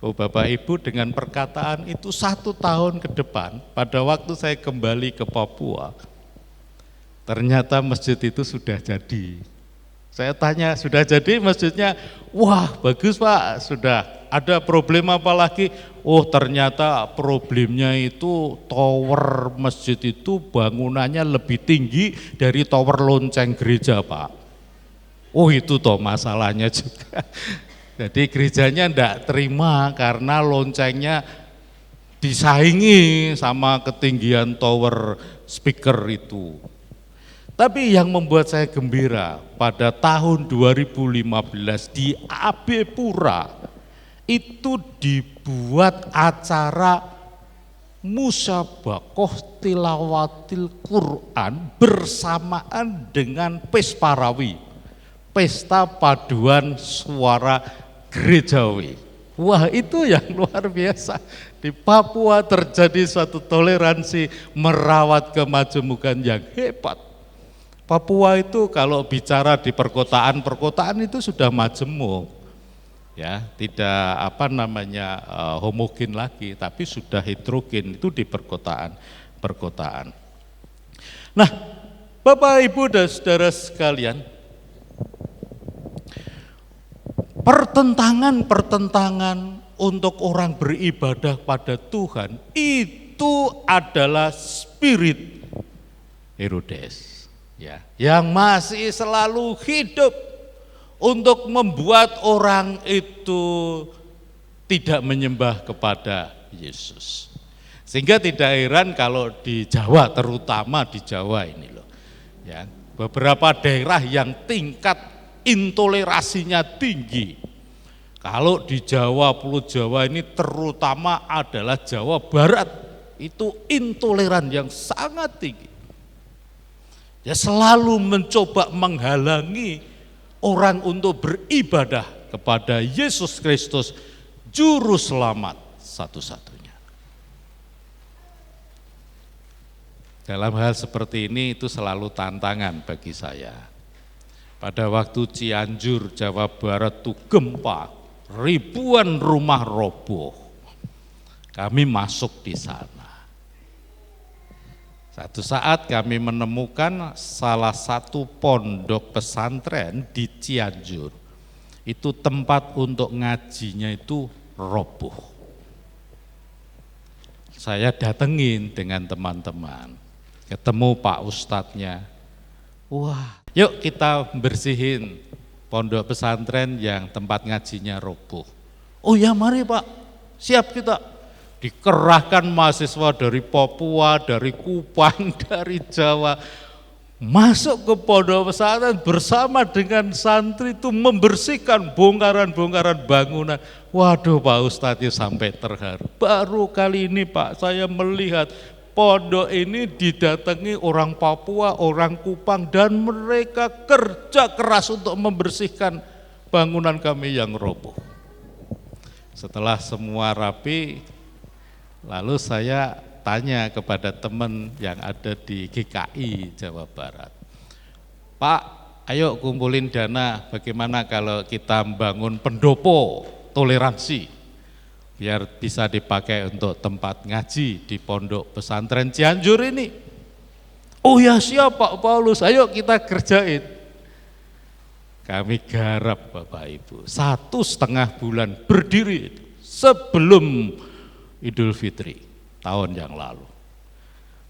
Oh Bapak Ibu, dengan perkataan itu 1 tahun ke depan, pada waktu saya kembali ke Papua, ternyata masjid itu sudah jadi. Saya tanya, sudah jadi masjidnya? Wah bagus Pak, sudah. Ada problem apa lagi? Oh ternyata problemnya itu tower masjid itu bangunannya lebih tinggi dari tower lonceng gereja Pak. Oh itu toh masalahnya juga. Jadi gerejanya enggak terima karena loncengnya disaingi sama ketinggian tower speaker itu. Tapi yang membuat saya gembira pada tahun 2015 di AB Pura itu dibuat acara musyabakoh tilawatil Quran bersamaan dengan Pesparawi, pesta paduan suara gerejawi. Wah itu yang luar biasa. Di Papua terjadi suatu toleransi merawat kemajemukan yang hebat. Papua itu kalau bicara di perkotaan itu sudah majemuk, ya tidak homogen lagi, tapi sudah heterogen itu di perkotaan. Nah, Bapak Ibu dan saudara sekalian, pertentangan untuk orang beribadah pada Tuhan itu adalah spirit Herodes, ya, yang masih selalu hidup untuk membuat orang itu tidak menyembah kepada Yesus. Sehingga tidak heran kalau di Jawa, terutama di Jawa ini loh, ya, beberapa daerah yang tingkat intoleransinya tinggi. Kalau di Jawa, Pulau Jawa ini terutama adalah Jawa Barat, itu intoleran yang sangat tinggi. Ya, selalu mencoba menghalangi orang untuk beribadah kepada Yesus Kristus, Juru Selamat satu-satunya. Dalam hal seperti ini itu selalu tantangan bagi saya. Pada waktu Cianjur, Jawa Barat itu gempa, ribuan rumah roboh. Kami masuk di sana. Satu saat kami menemukan salah satu pondok pesantren di Cianjur. Itu tempat untuk ngajinya itu roboh. Saya datengin dengan teman-teman, ketemu Pak Ustadznya. Wah, yuk kita bersihin pondok pesantren yang tempat ngajinya roboh. Oh ya, mari Pak, siap kita. Dikerahkan mahasiswa dari Papua, dari Kupang, dari Jawa, masuk ke pondok pesantren bersama dengan santri itu membersihkan bongkaran-bongkaran bangunan. Waduh, Pak Ustadz sampai terharu. Baru kali ini Pak saya melihat pondok ini didatangi orang Papua, orang Kupang, dan mereka kerja keras untuk membersihkan bangunan kami yang roboh. Setelah semua rapi, lalu saya tanya kepada teman yang ada di GKI Jawa Barat, Pak, ayo kumpulin dana, bagaimana kalau kita membangun pendopo toleransi, biar bisa dipakai untuk tempat ngaji di pondok pesantren Cianjur ini. Oh ya siap Pak Paulus, ayo kita kerjain. Kami garap Bapak Ibu, 1,5 bulan berdiri sebelum Idul Fitri tahun yang lalu.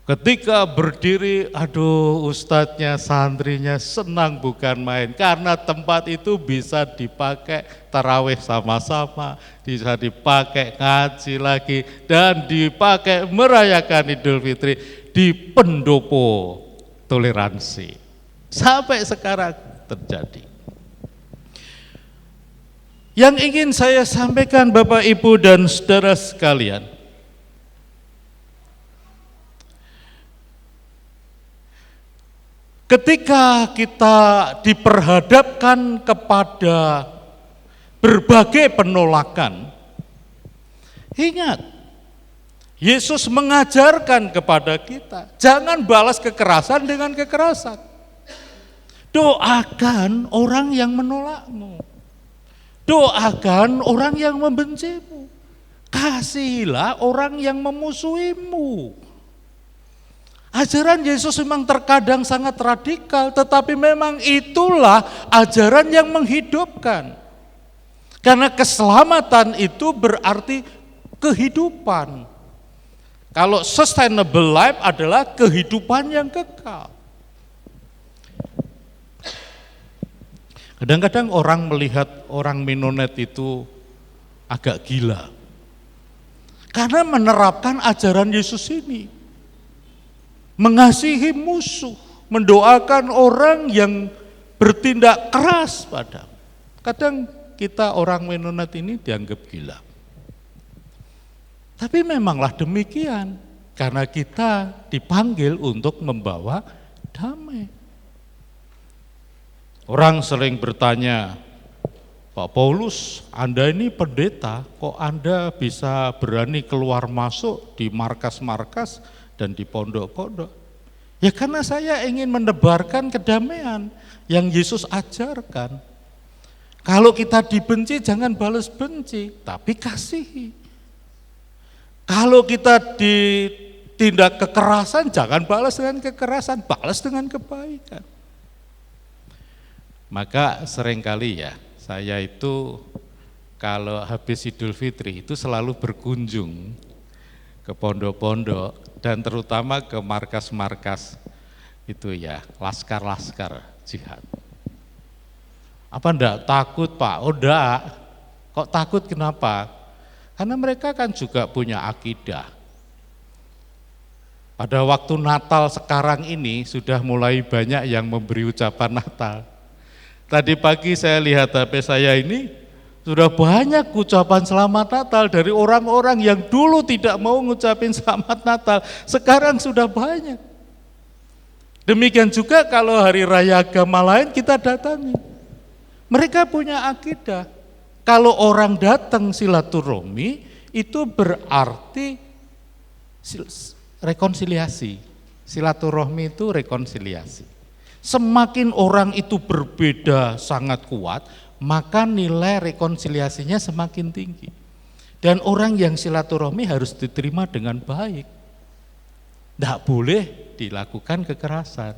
Ketika berdiri, aduh ustadznya, santrinya senang bukan main, karena tempat itu bisa dipakai tarawih sama-sama, bisa dipakai ngaji lagi, dan dipakai merayakan Idul Fitri di pendopo toleransi. Sampai sekarang terjadi. Yang ingin saya sampaikan Bapak Ibu dan saudara sekalian, ketika kita diperhadapkan kepada berbagai penolakan, ingat, Yesus mengajarkan kepada kita, jangan balas kekerasan dengan kekerasan. Doakan orang yang menolakmu. Doakan orang yang membencimu. Kasihilah orang yang memusuhimu. Ajaran Yesus memang terkadang sangat radikal, tetapi memang itulah ajaran yang menghidupkan. Karena keselamatan itu berarti kehidupan. Kalau sustainable life adalah kehidupan yang kekal. Kadang-kadang orang melihat orang Mennonite itu agak gila. Karena menerapkan ajaran Yesus ini. Mengasihi musuh, mendoakan orang yang bertindak keras padamu. Kadang kita orang Mennonite ini dianggap gila. Tapi memanglah demikian, karena kita dipanggil untuk membawa damai. Orang sering bertanya, Pak Paulus, Anda ini pendeta, kok Anda bisa berani keluar masuk di markas-markas dan di pondok-pondok? Ya karena saya ingin menebarkan kedamaian yang Yesus ajarkan. Kalau kita dibenci jangan balas benci, tapi kasihi. Kalau kita ditindak kekerasan jangan balas dengan kekerasan, balas dengan kebaikan. Maka seringkali ya saya itu kalau habis Idul Fitri itu selalu berkunjung ke pondok-pondok dan terutama ke markas-markas itu ya, laskar-laskar jihad. Apa enggak takut Pak? Oh enggak. Kok takut kenapa? Karena mereka kan juga punya akidah. Pada waktu Natal sekarang ini sudah mulai banyak yang memberi ucapan Natal. Tadi pagi saya lihat HP saya ini, sudah banyak ucapan selamat Natal dari orang-orang yang dulu tidak mau ngucapin selamat Natal, sekarang sudah banyak. Demikian juga kalau hari raya agama lain kita datangi. Mereka punya akidah. Kalau orang datang silaturahmi itu berarti rekonsiliasi. Silaturahmi itu rekonsiliasi. Semakin orang itu berbeda sangat kuat, maka nilai rekonsiliasinya semakin tinggi. Dan orang yang silaturahmi harus diterima dengan baik. Tidak boleh dilakukan kekerasan.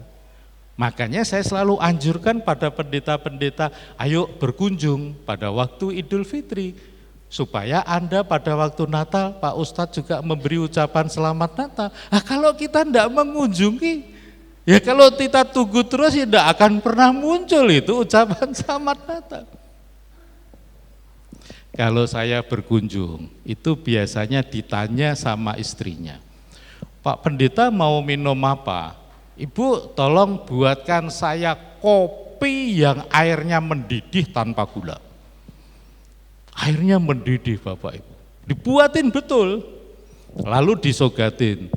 Makanya saya selalu anjurkan pada pendeta-pendeta, ayo berkunjung pada waktu Idul Fitri, supaya Anda pada waktu Natal, Pak Ustadz juga memberi ucapan selamat Natal. Nah, kalau kita tidak mengunjungi, ya kalau kita tunggu terus ya tidak akan pernah muncul itu ucapan selamat Natal. Kalau saya berkunjung, itu biasanya ditanya sama istrinya, Pak Pendeta mau minum apa? Ibu tolong buatkan saya kopi yang airnya mendidih tanpa gula. Airnya mendidih Bapak Ibu. Dibuatin betul, lalu disogatin.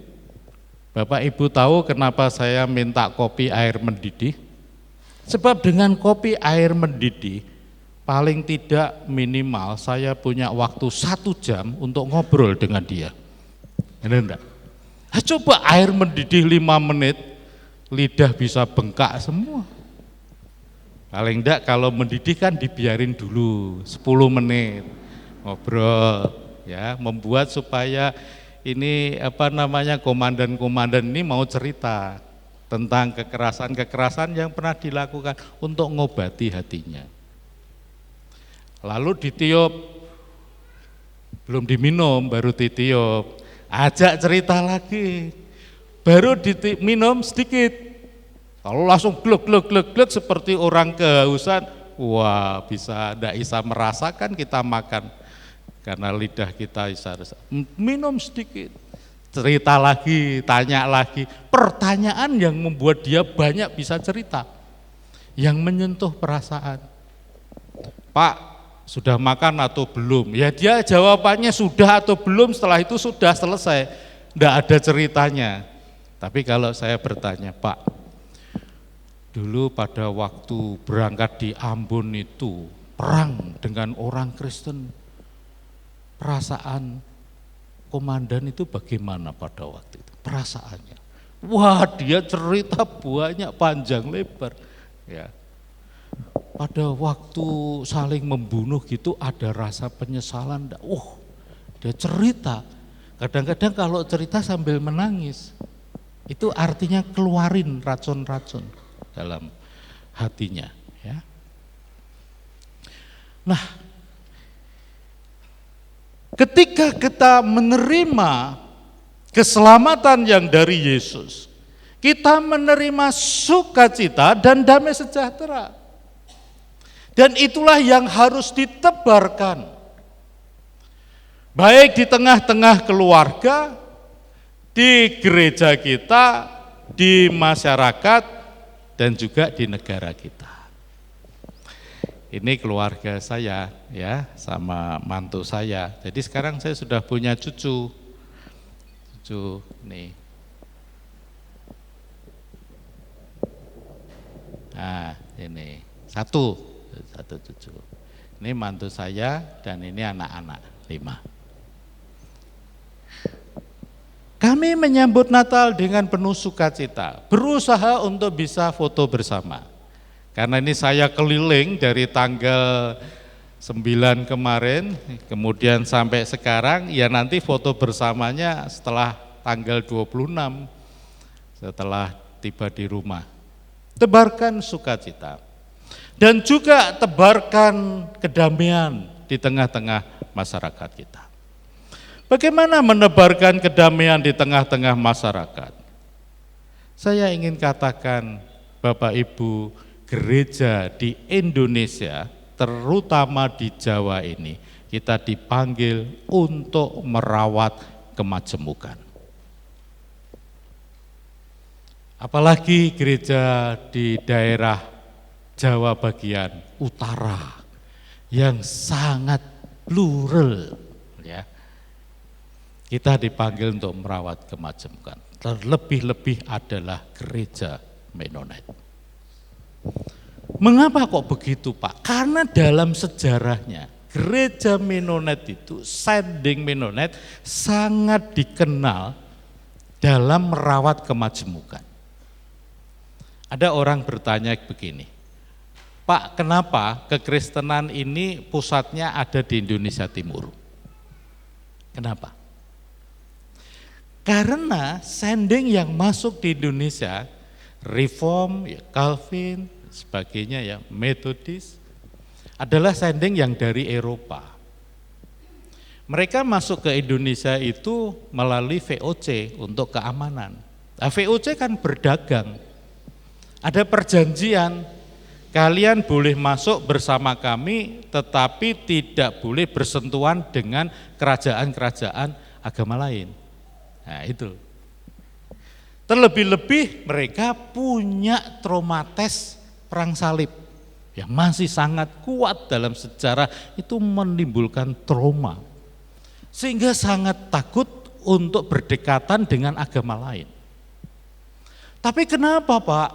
Bapak Ibu tahu kenapa saya minta kopi air mendidih? Sebab dengan kopi air mendidih, paling tidak minimal saya punya waktu 1 jam untuk ngobrol dengan dia. Enggak? Coba air mendidih 5 menit, lidah bisa bengkak semua. Paling enggak kalau mendidih kan dibiarin dulu 10 menit ngobrol ya, membuat supaya ini komandan-komandan ini mau cerita tentang kekerasan-kekerasan yang pernah dilakukan untuk ngobati hatinya. Lalu ditiup, belum diminum baru ditiup, ajak cerita lagi. Baru diminum sedikit, kalau langsung glek seperti orang kehausan, wah tidak bisa merasakan kita makan karena lidah kita bisa minum sedikit, cerita lagi, tanya lagi, pertanyaan yang membuat dia banyak bisa cerita, yang menyentuh perasaan. Pak, sudah makan atau belum? Ya dia jawabannya sudah atau belum, setelah itu sudah selesai, tidak ada ceritanya. Tapi kalau saya bertanya, Pak, dulu pada waktu berangkat di Ambon itu, perang dengan orang Kristen, perasaan komandan itu bagaimana pada waktu itu? Perasaannya. Wah, dia cerita banyak panjang lebar. Ya. Pada waktu saling membunuh gitu ada rasa penyesalan. Dia cerita. Kadang-kadang kalau cerita sambil menangis. Itu artinya keluarin racun-racun dalam hatinya, ya. Nah, ketika kita menerima keselamatan yang dari Yesus, kita menerima sukacita dan damai sejahtera. Dan itulah yang harus ditebarkan. Baik di tengah-tengah keluarga, di gereja kita, di masyarakat, dan juga di negara kita. Ini keluarga saya ya, sama mantu saya. Jadi sekarang saya sudah punya cucu nih. Nah ini satu cucu. Ini mantu saya dan ini anak-anak 5. Kami menyambut Natal dengan penuh sukacita, berusaha untuk bisa foto bersama. Karena ini saya keliling dari tanggal 9 kemarin, kemudian sampai sekarang, ya nanti foto bersamanya setelah tanggal 26, setelah tiba di rumah. Tebarkan sukacita. Dan juga tebarkan kedamaian di tengah-tengah masyarakat kita. Bagaimana menebarkan kedamaian di tengah-tengah masyarakat? Saya ingin katakan, Bapak Ibu, gereja di Indonesia, terutama di Jawa ini, kita dipanggil untuk merawat kemajemukan. Apalagi gereja di daerah Jawa bagian utara yang sangat plural, ya. Kita dipanggil untuk merawat kemajemukan. Terlebih-lebih adalah gereja Menonet. Mengapa kok begitu, Pak? Karena dalam sejarahnya gereja Menonet itu, Sending Menonet sangat dikenal dalam merawat kemajemukan. Ada orang bertanya begini, Pak, kenapa kekristenan ini pusatnya ada di Indonesia Timur? Kenapa? Karena Sending yang masuk di Indonesia, Reform, ya, Calvin, sebagainya, ya, Metodis, adalah Sending yang dari Eropa. Mereka masuk ke Indonesia itu melalui VOC untuk keamanan. Nah, VOC kan berdagang, ada perjanjian, kalian boleh masuk bersama kami tetapi tidak boleh bersentuhan dengan kerajaan-kerajaan agama lain. Nah itu. Terlebih-lebih mereka punya traumatis perang salib yang masih sangat kuat dalam sejarah, itu menimbulkan trauma. Sehingga sangat takut untuk berdekatan dengan agama lain. Tapi kenapa, Pak,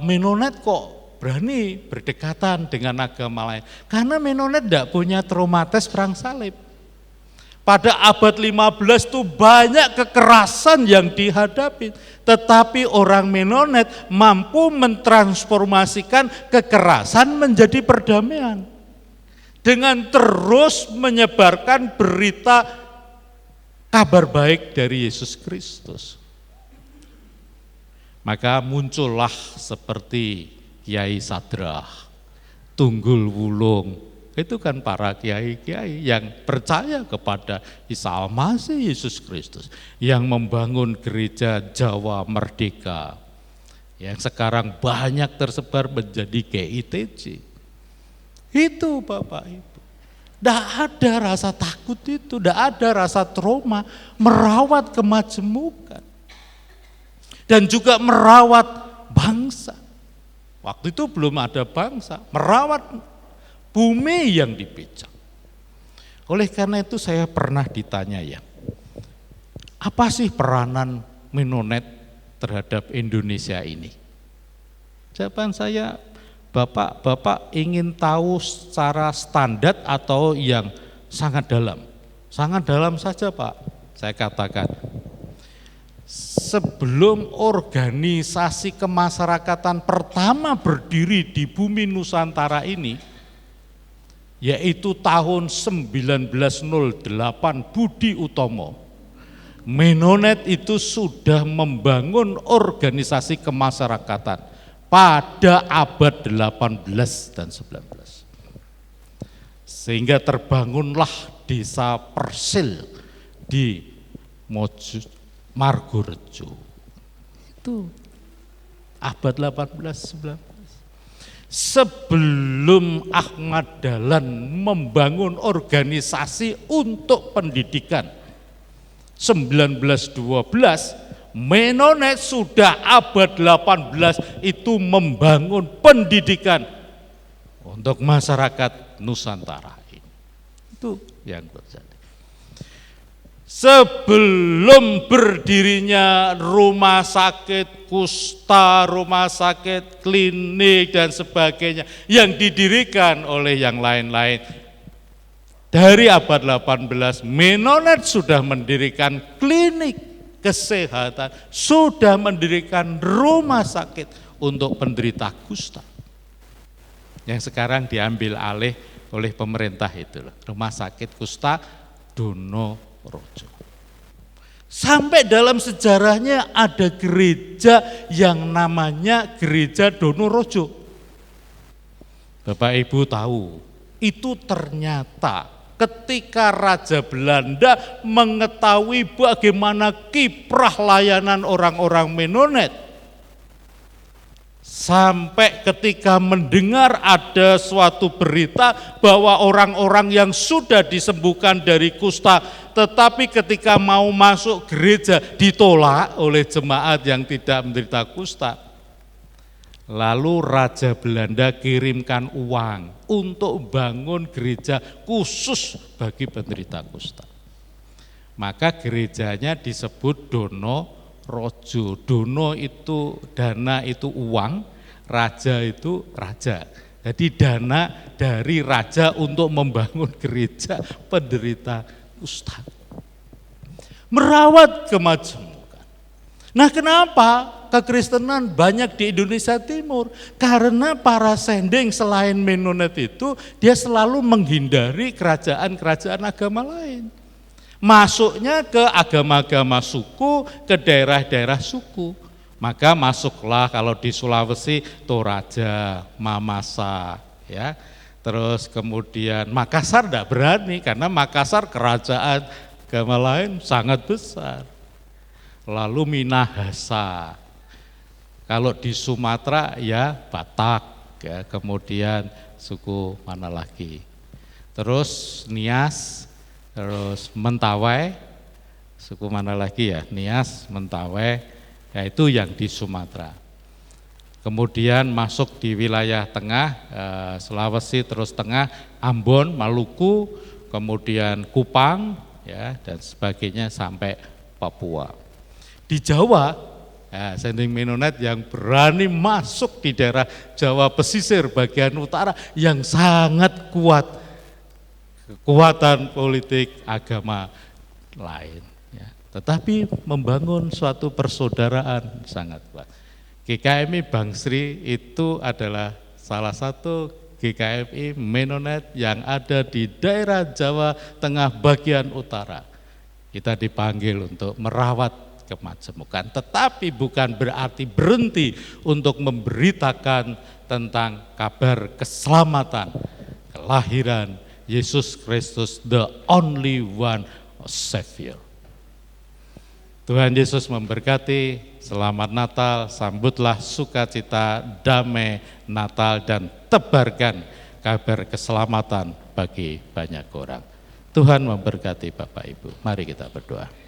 Menonet kok berani berdekatan dengan agama lain? Karena Menonet tidak punya traumatis perang salib. Pada abad 15 itu banyak kekerasan yang dihadapi, tetapi orang Menonet mampu mentransformasikan kekerasan menjadi perdamaian dengan terus menyebarkan berita kabar baik dari Yesus Kristus. Maka muncullah seperti Kiai Sadrah, Tunggul Wulung, itu kan para kiai-kiai yang percaya kepada Isa Al-Masih Yesus Kristus, yang membangun gereja Jawa Merdeka, yang sekarang banyak tersebar menjadi GITJ. Itu Bapak Ibu, tidak ada rasa takut itu, tidak ada rasa trauma, merawat kemajemukan. Dan juga merawat bangsa. Waktu itu belum ada bangsa, merawat bumi yang dipijak. Oleh karena itu saya pernah ditanya, ya, apa sih peranan Menonet terhadap Indonesia ini? Jawaban saya, Bapak ingin tahu secara standar atau yang sangat dalam? Sangat dalam saja, Pak. Saya katakan, sebelum organisasi kemasyarakatan pertama berdiri di bumi Nusantara ini, yaitu tahun 1908 Budi Utomo, Menonet itu sudah membangun organisasi kemasyarakatan pada abad 18 dan 19. Sehingga terbangunlah desa Persil di Margorejo. Itu abad 18-19. Sebelum Ahmad Dahlan membangun organisasi untuk pendidikan 1912, Menonet sudah abad 18 itu membangun pendidikan untuk masyarakat Nusantara ini. Itu yang terjadi. Sebelum berdirinya rumah sakit kusta, rumah sakit klinik dan sebagainya yang didirikan oleh yang lain-lain, dari abad 18 Menonet sudah mendirikan klinik kesehatan, sudah mendirikan rumah sakit untuk penderita kusta yang sekarang diambil alih oleh pemerintah, itu rumah sakit kusta Dono Rojo. Sampai dalam sejarahnya ada gereja yang namanya Gereja Dono Rojo. Bapak Ibu tahu, itu ternyata ketika Raja Belanda mengetahui bagaimana kiprah layanan orang-orang Mennonite, sampai ketika mendengar ada suatu berita bahwa orang-orang yang sudah disembuhkan dari kusta, tetapi ketika mau masuk gereja ditolak oleh jemaat yang tidak menderita kusta. Lalu Raja Belanda kirimkan uang untuk bangun gereja khusus bagi penderita kusta. Maka gerejanya disebut Dono Rojo. Dono itu dana, itu uang, raja itu raja. Jadi dana dari raja untuk membangun gereja penderita kusta. Merawat kemajemukan. Nah, kenapa kekristenan banyak di Indonesia Timur? Karena para sending selain Mennonite itu dia selalu menghindari kerajaan-kerajaan agama lain. Masuknya ke agama-agama suku, ke daerah-daerah suku. Maka masuklah kalau di Sulawesi Toraja, Mamasa, ya. Terus kemudian Makassar tidak berani karena Makassar kerajaan agama lain sangat besar. Lalu Minahasa. Kalau di Sumatera ya Batak, ya, kemudian suku mana lagi? Terus Nias, terus Mentawai, suku mana lagi ya? Nias, Mentawai, yaitu yang di Sumatera. Kemudian masuk di wilayah tengah, Sulawesi, terus tengah, Ambon, Maluku, kemudian Kupang, ya, dan sebagainya sampai Papua. Di Jawa, ya, sending Mennonite yang berani masuk di daerah Jawa pesisir bagian utara yang sangat kuat, kekuatan politik agama lain. Ya. Tetapi membangun suatu persaudaraan sangat kuat. GKMI Bangsri itu adalah salah satu GKMI Mennonite yang ada di daerah Jawa Tengah bagian utara. Kita dipanggil untuk merawat kemajemukan, tetapi bukan berarti berhenti untuk memberitakan tentang kabar keselamatan, kelahiran Yesus Kristus, the only one Savior. Tuhan Yesus memberkati, selamat Natal, sambutlah sukacita, damai Natal, dan tebarkan kabar keselamatan bagi banyak orang. Tuhan memberkati Bapak Ibu, mari kita berdoa.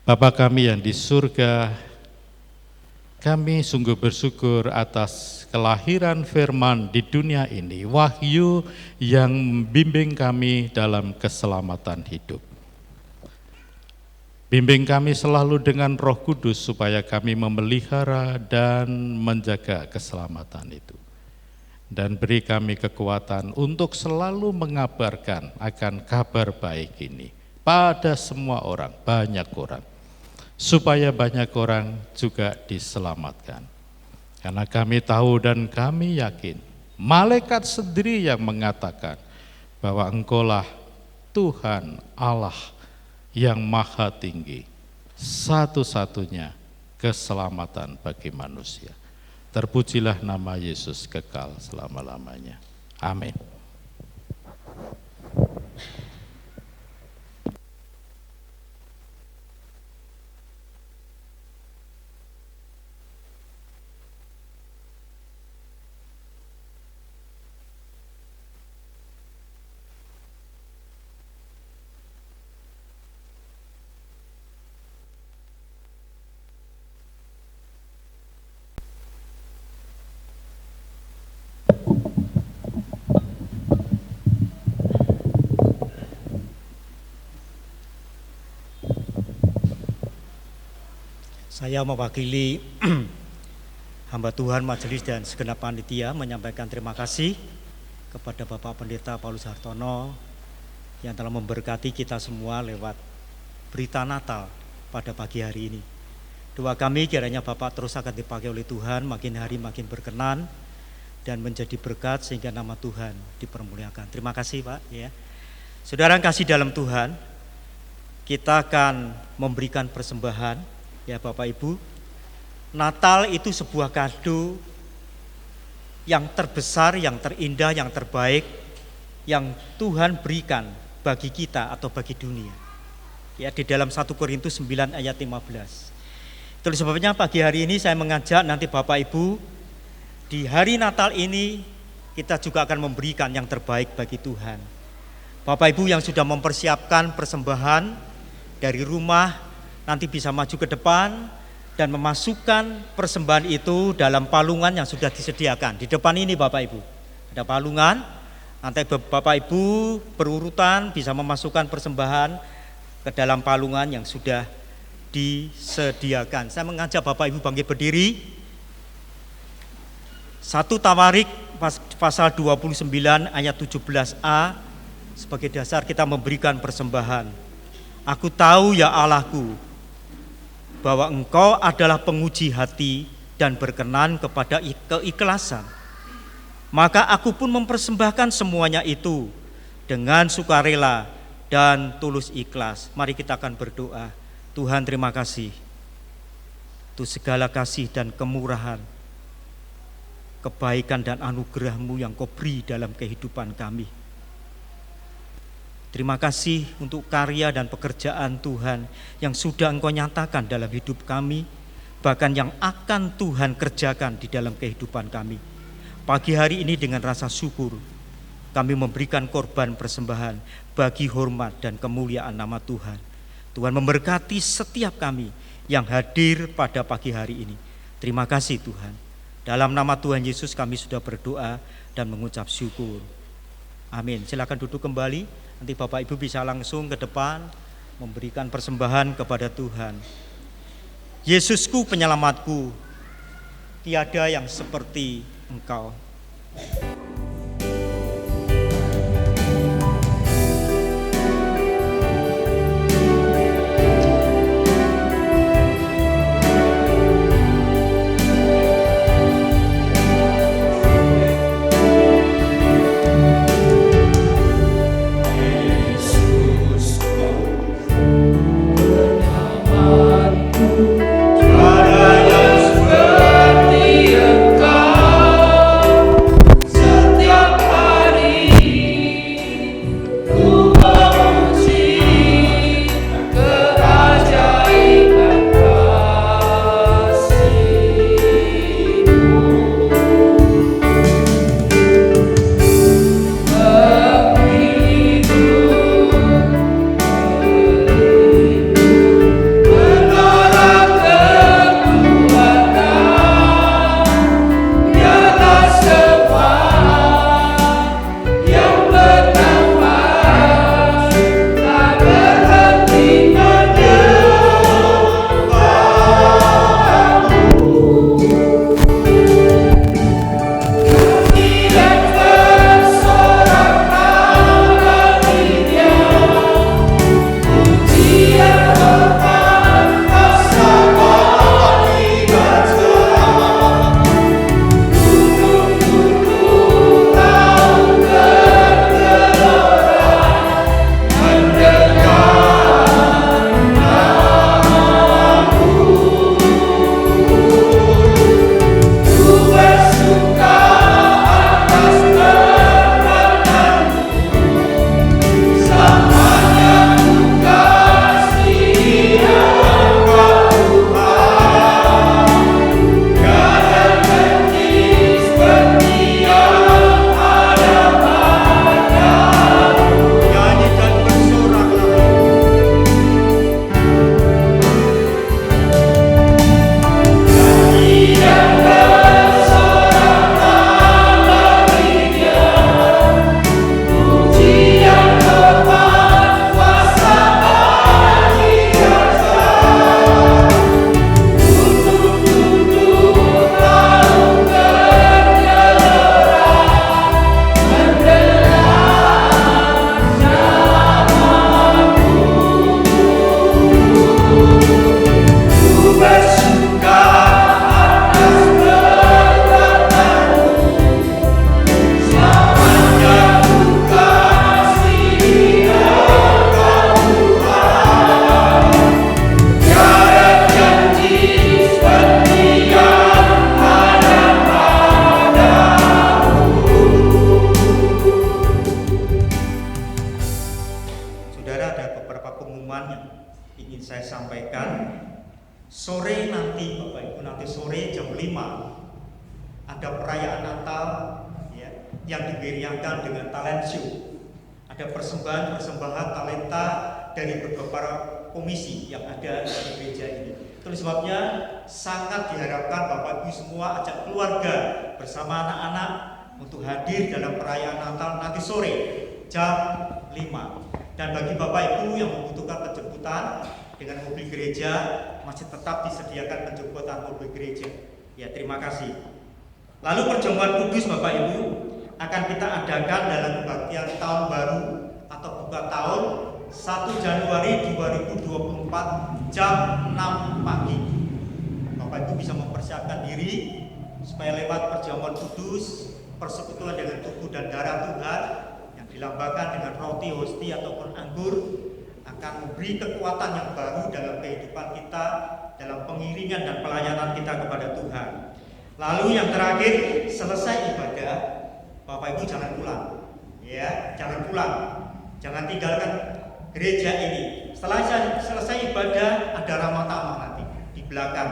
Bapa kami yang di surga, kami sungguh bersyukur atas kelahiran firman di dunia ini, wahyu yang membimbing kami dalam keselamatan hidup. Bimbing kami selalu dengan Roh Kudus supaya kami memelihara dan menjaga keselamatan itu. Dan beri kami kekuatan untuk selalu mengabarkan akan kabar baik ini pada semua orang, banyak orang. Supaya banyak orang juga diselamatkan. Karena kami tahu dan kami yakin, malaikat sendiri yang mengatakan bahwa Engkaulah Tuhan Allah yang maha tinggi, satu-satunya keselamatan bagi manusia. Terpujilah nama Yesus kekal selama-lamanya. Amin. Saya mewakili hamba Tuhan, majelis dan segenap panitia menyampaikan terima kasih kepada Bapak Pendeta Paulus Hartono yang telah memberkati kita semua lewat berita Natal pada pagi hari ini. Doa kami kiranya Bapak terus akan dipakai oleh Tuhan, makin hari makin berkenan dan menjadi berkat sehingga nama Tuhan dipermuliakan. Terima kasih Pak. Ya. Saudara yang kasih dalam Tuhan, kita akan memberikan persembahan. Ya Bapak Ibu, Natal itu sebuah kado yang terbesar, yang terindah, yang terbaik yang Tuhan berikan bagi kita atau bagi dunia. Ya, di dalam 1 Korintus 9 ayat 15. Itu sebabnya pagi hari ini saya mengajak nanti Bapak Ibu, di hari Natal ini kita juga akan memberikan yang terbaik bagi Tuhan. Bapak Ibu yang sudah mempersiapkan persembahan dari rumah nanti bisa maju ke depan dan memasukkan persembahan itu dalam palungan yang sudah disediakan. Di depan ini Bapak Ibu ada palungan, nanti Bapak Ibu berurutan bisa memasukkan persembahan ke dalam palungan yang sudah disediakan. Saya mengajak Bapak Ibu bangkit berdiri. 1 Tawarik pasal 29 ayat 17a sebagai dasar kita memberikan persembahan. Aku tahu ya Allahku, bahwa Engkau adalah penguji hati dan berkenan kepada keikhlasan. Maka aku pun mempersembahkan semuanya itu dengan sukarela dan tulus ikhlas. Mari kita akan berdoa. Tuhan, terima kasih untuk segala kasih dan kemurahan, kebaikan dan anugerah-Mu yang Kau beri dalam kehidupan kami. Terima kasih untuk karya dan pekerjaan Tuhan yang sudah Engkau nyatakan dalam hidup kami, bahkan yang akan Tuhan kerjakan di dalam kehidupan kami. Pagi hari ini dengan rasa syukur, kami memberikan korban persembahan bagi hormat dan kemuliaan nama Tuhan. Tuhan memberkati setiap kami yang hadir pada pagi hari ini. Terima kasih Tuhan. Dalam nama Tuhan Yesus kami sudah berdoa dan mengucap syukur. Amin. Silakan duduk kembali. Nanti Bapak Ibu bisa langsung ke depan memberikan persembahan kepada Tuhan. Yesusku penyelamatku, tiada yang seperti Engkau. Tiada yang seperti Engkau. nanti Bapak Ibu, nanti sore jam 5 ada perayaan Natal ya, yang dimeriahkan dengan talent show. Ada persembahan talenta dari beberapa komisi yang ada di gereja ini. Itu sebabnya sangat diharapkan Bapak Ibu semua ajak keluarga bersama anak-anak untuk hadir dalam perayaan Natal nanti sore jam 5. Dan bagi Bapak Ibu yang membutuhkan penjemputan dengan mobil gereja, masih tetap disediakan penjemputan mobil gereja. Ya, terima kasih. Lalu perjamuan kudus Bapak Ibu akan kita adakan dalam kebaktian tahun baru atau buka tahun 1 Januari 2024 jam 6 pagi. Bapak Ibu bisa mempersiapkan diri supaya lewat perjamuan kudus, persekutuan dengan tubuh dan darah Tuhan yang dilambangkan dengan roti, hosti ataupun anggur akan memberi kekuatan yang baru dalam kehidupan kita, dalam pengiringan dan pelayanan kita kepada Tuhan. Lalu yang terakhir, selesai ibadah, Bapak Ibu jangan pulang, ya, jangan pulang, jangan tinggalkan gereja ini. Setelah selesai ibadah, ada ramah tamah nanti di belakang.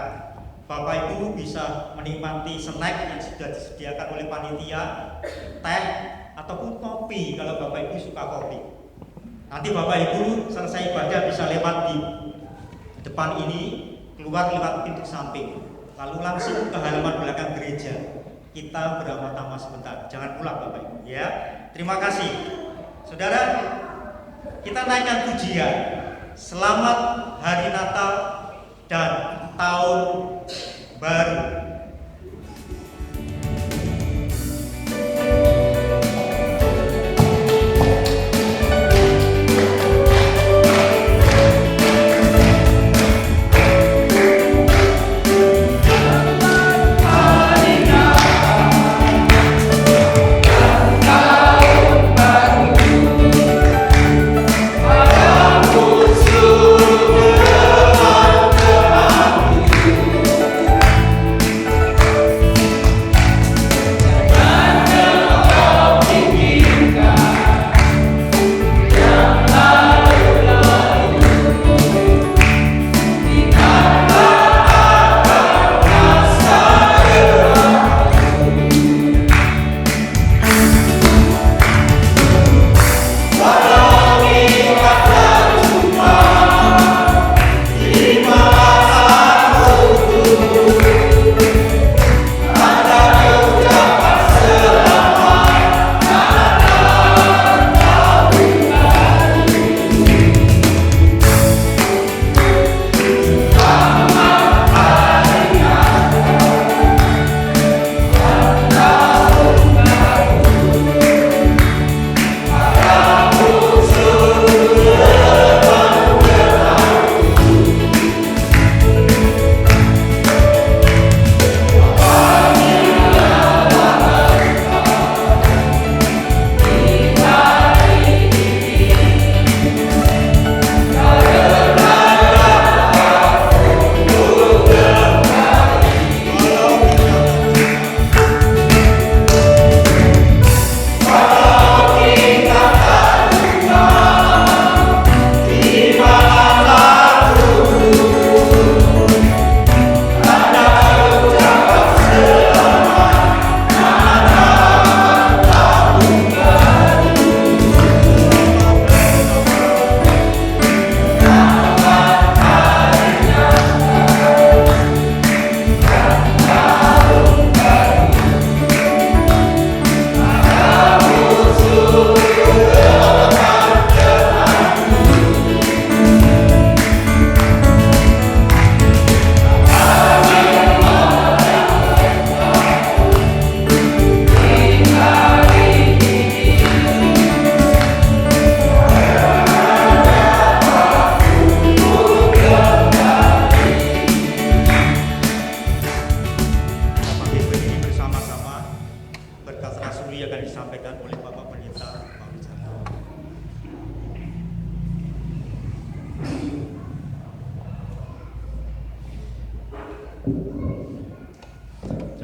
Bapak Ibu bisa menikmati snack yang sudah disediakan oleh panitia, teh ataupun kopi kalau Bapak Ibu suka kopi. Nanti Bapak Ibu selesai ibadah bisa lewat di depan ini, keluar lewat pintu samping, lalu langsung ke halaman belakang gereja. Kita beramah tamah sebentar, jangan pulang Bapak Ibu ya. Terima kasih. Saudara, kita naikkan pujian. Selamat Hari Natal dan Tahun Baru.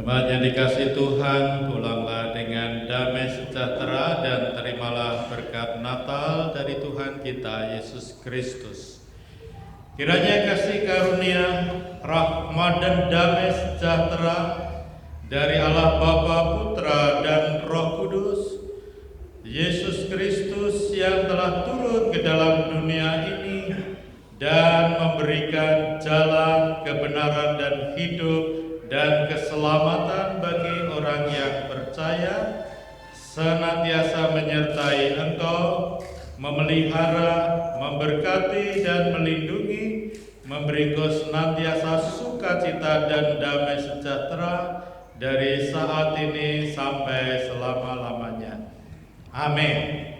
Jemaat yang dikasihi Tuhan, pulanglah dengan damai sejahtera dan terimalah berkat Natal dari Tuhan kita Yesus Kristus. Kiranya kasih karunia, rahmat dan damai sejahtera dari Allah Bapa, Putra, dan Roh Kudus, Yesus Kristus yang telah turun ke dalam dunia ini dan memberikan jalan kebenaran dan hidup dan keselamatan bagi orang yang percaya, senantiasa menyertai engkau, memelihara, memberkati dan melindungi, memberi kau senantiasa sukacita dan damai sejahtera dari saat ini sampai selama-lamanya. Amin.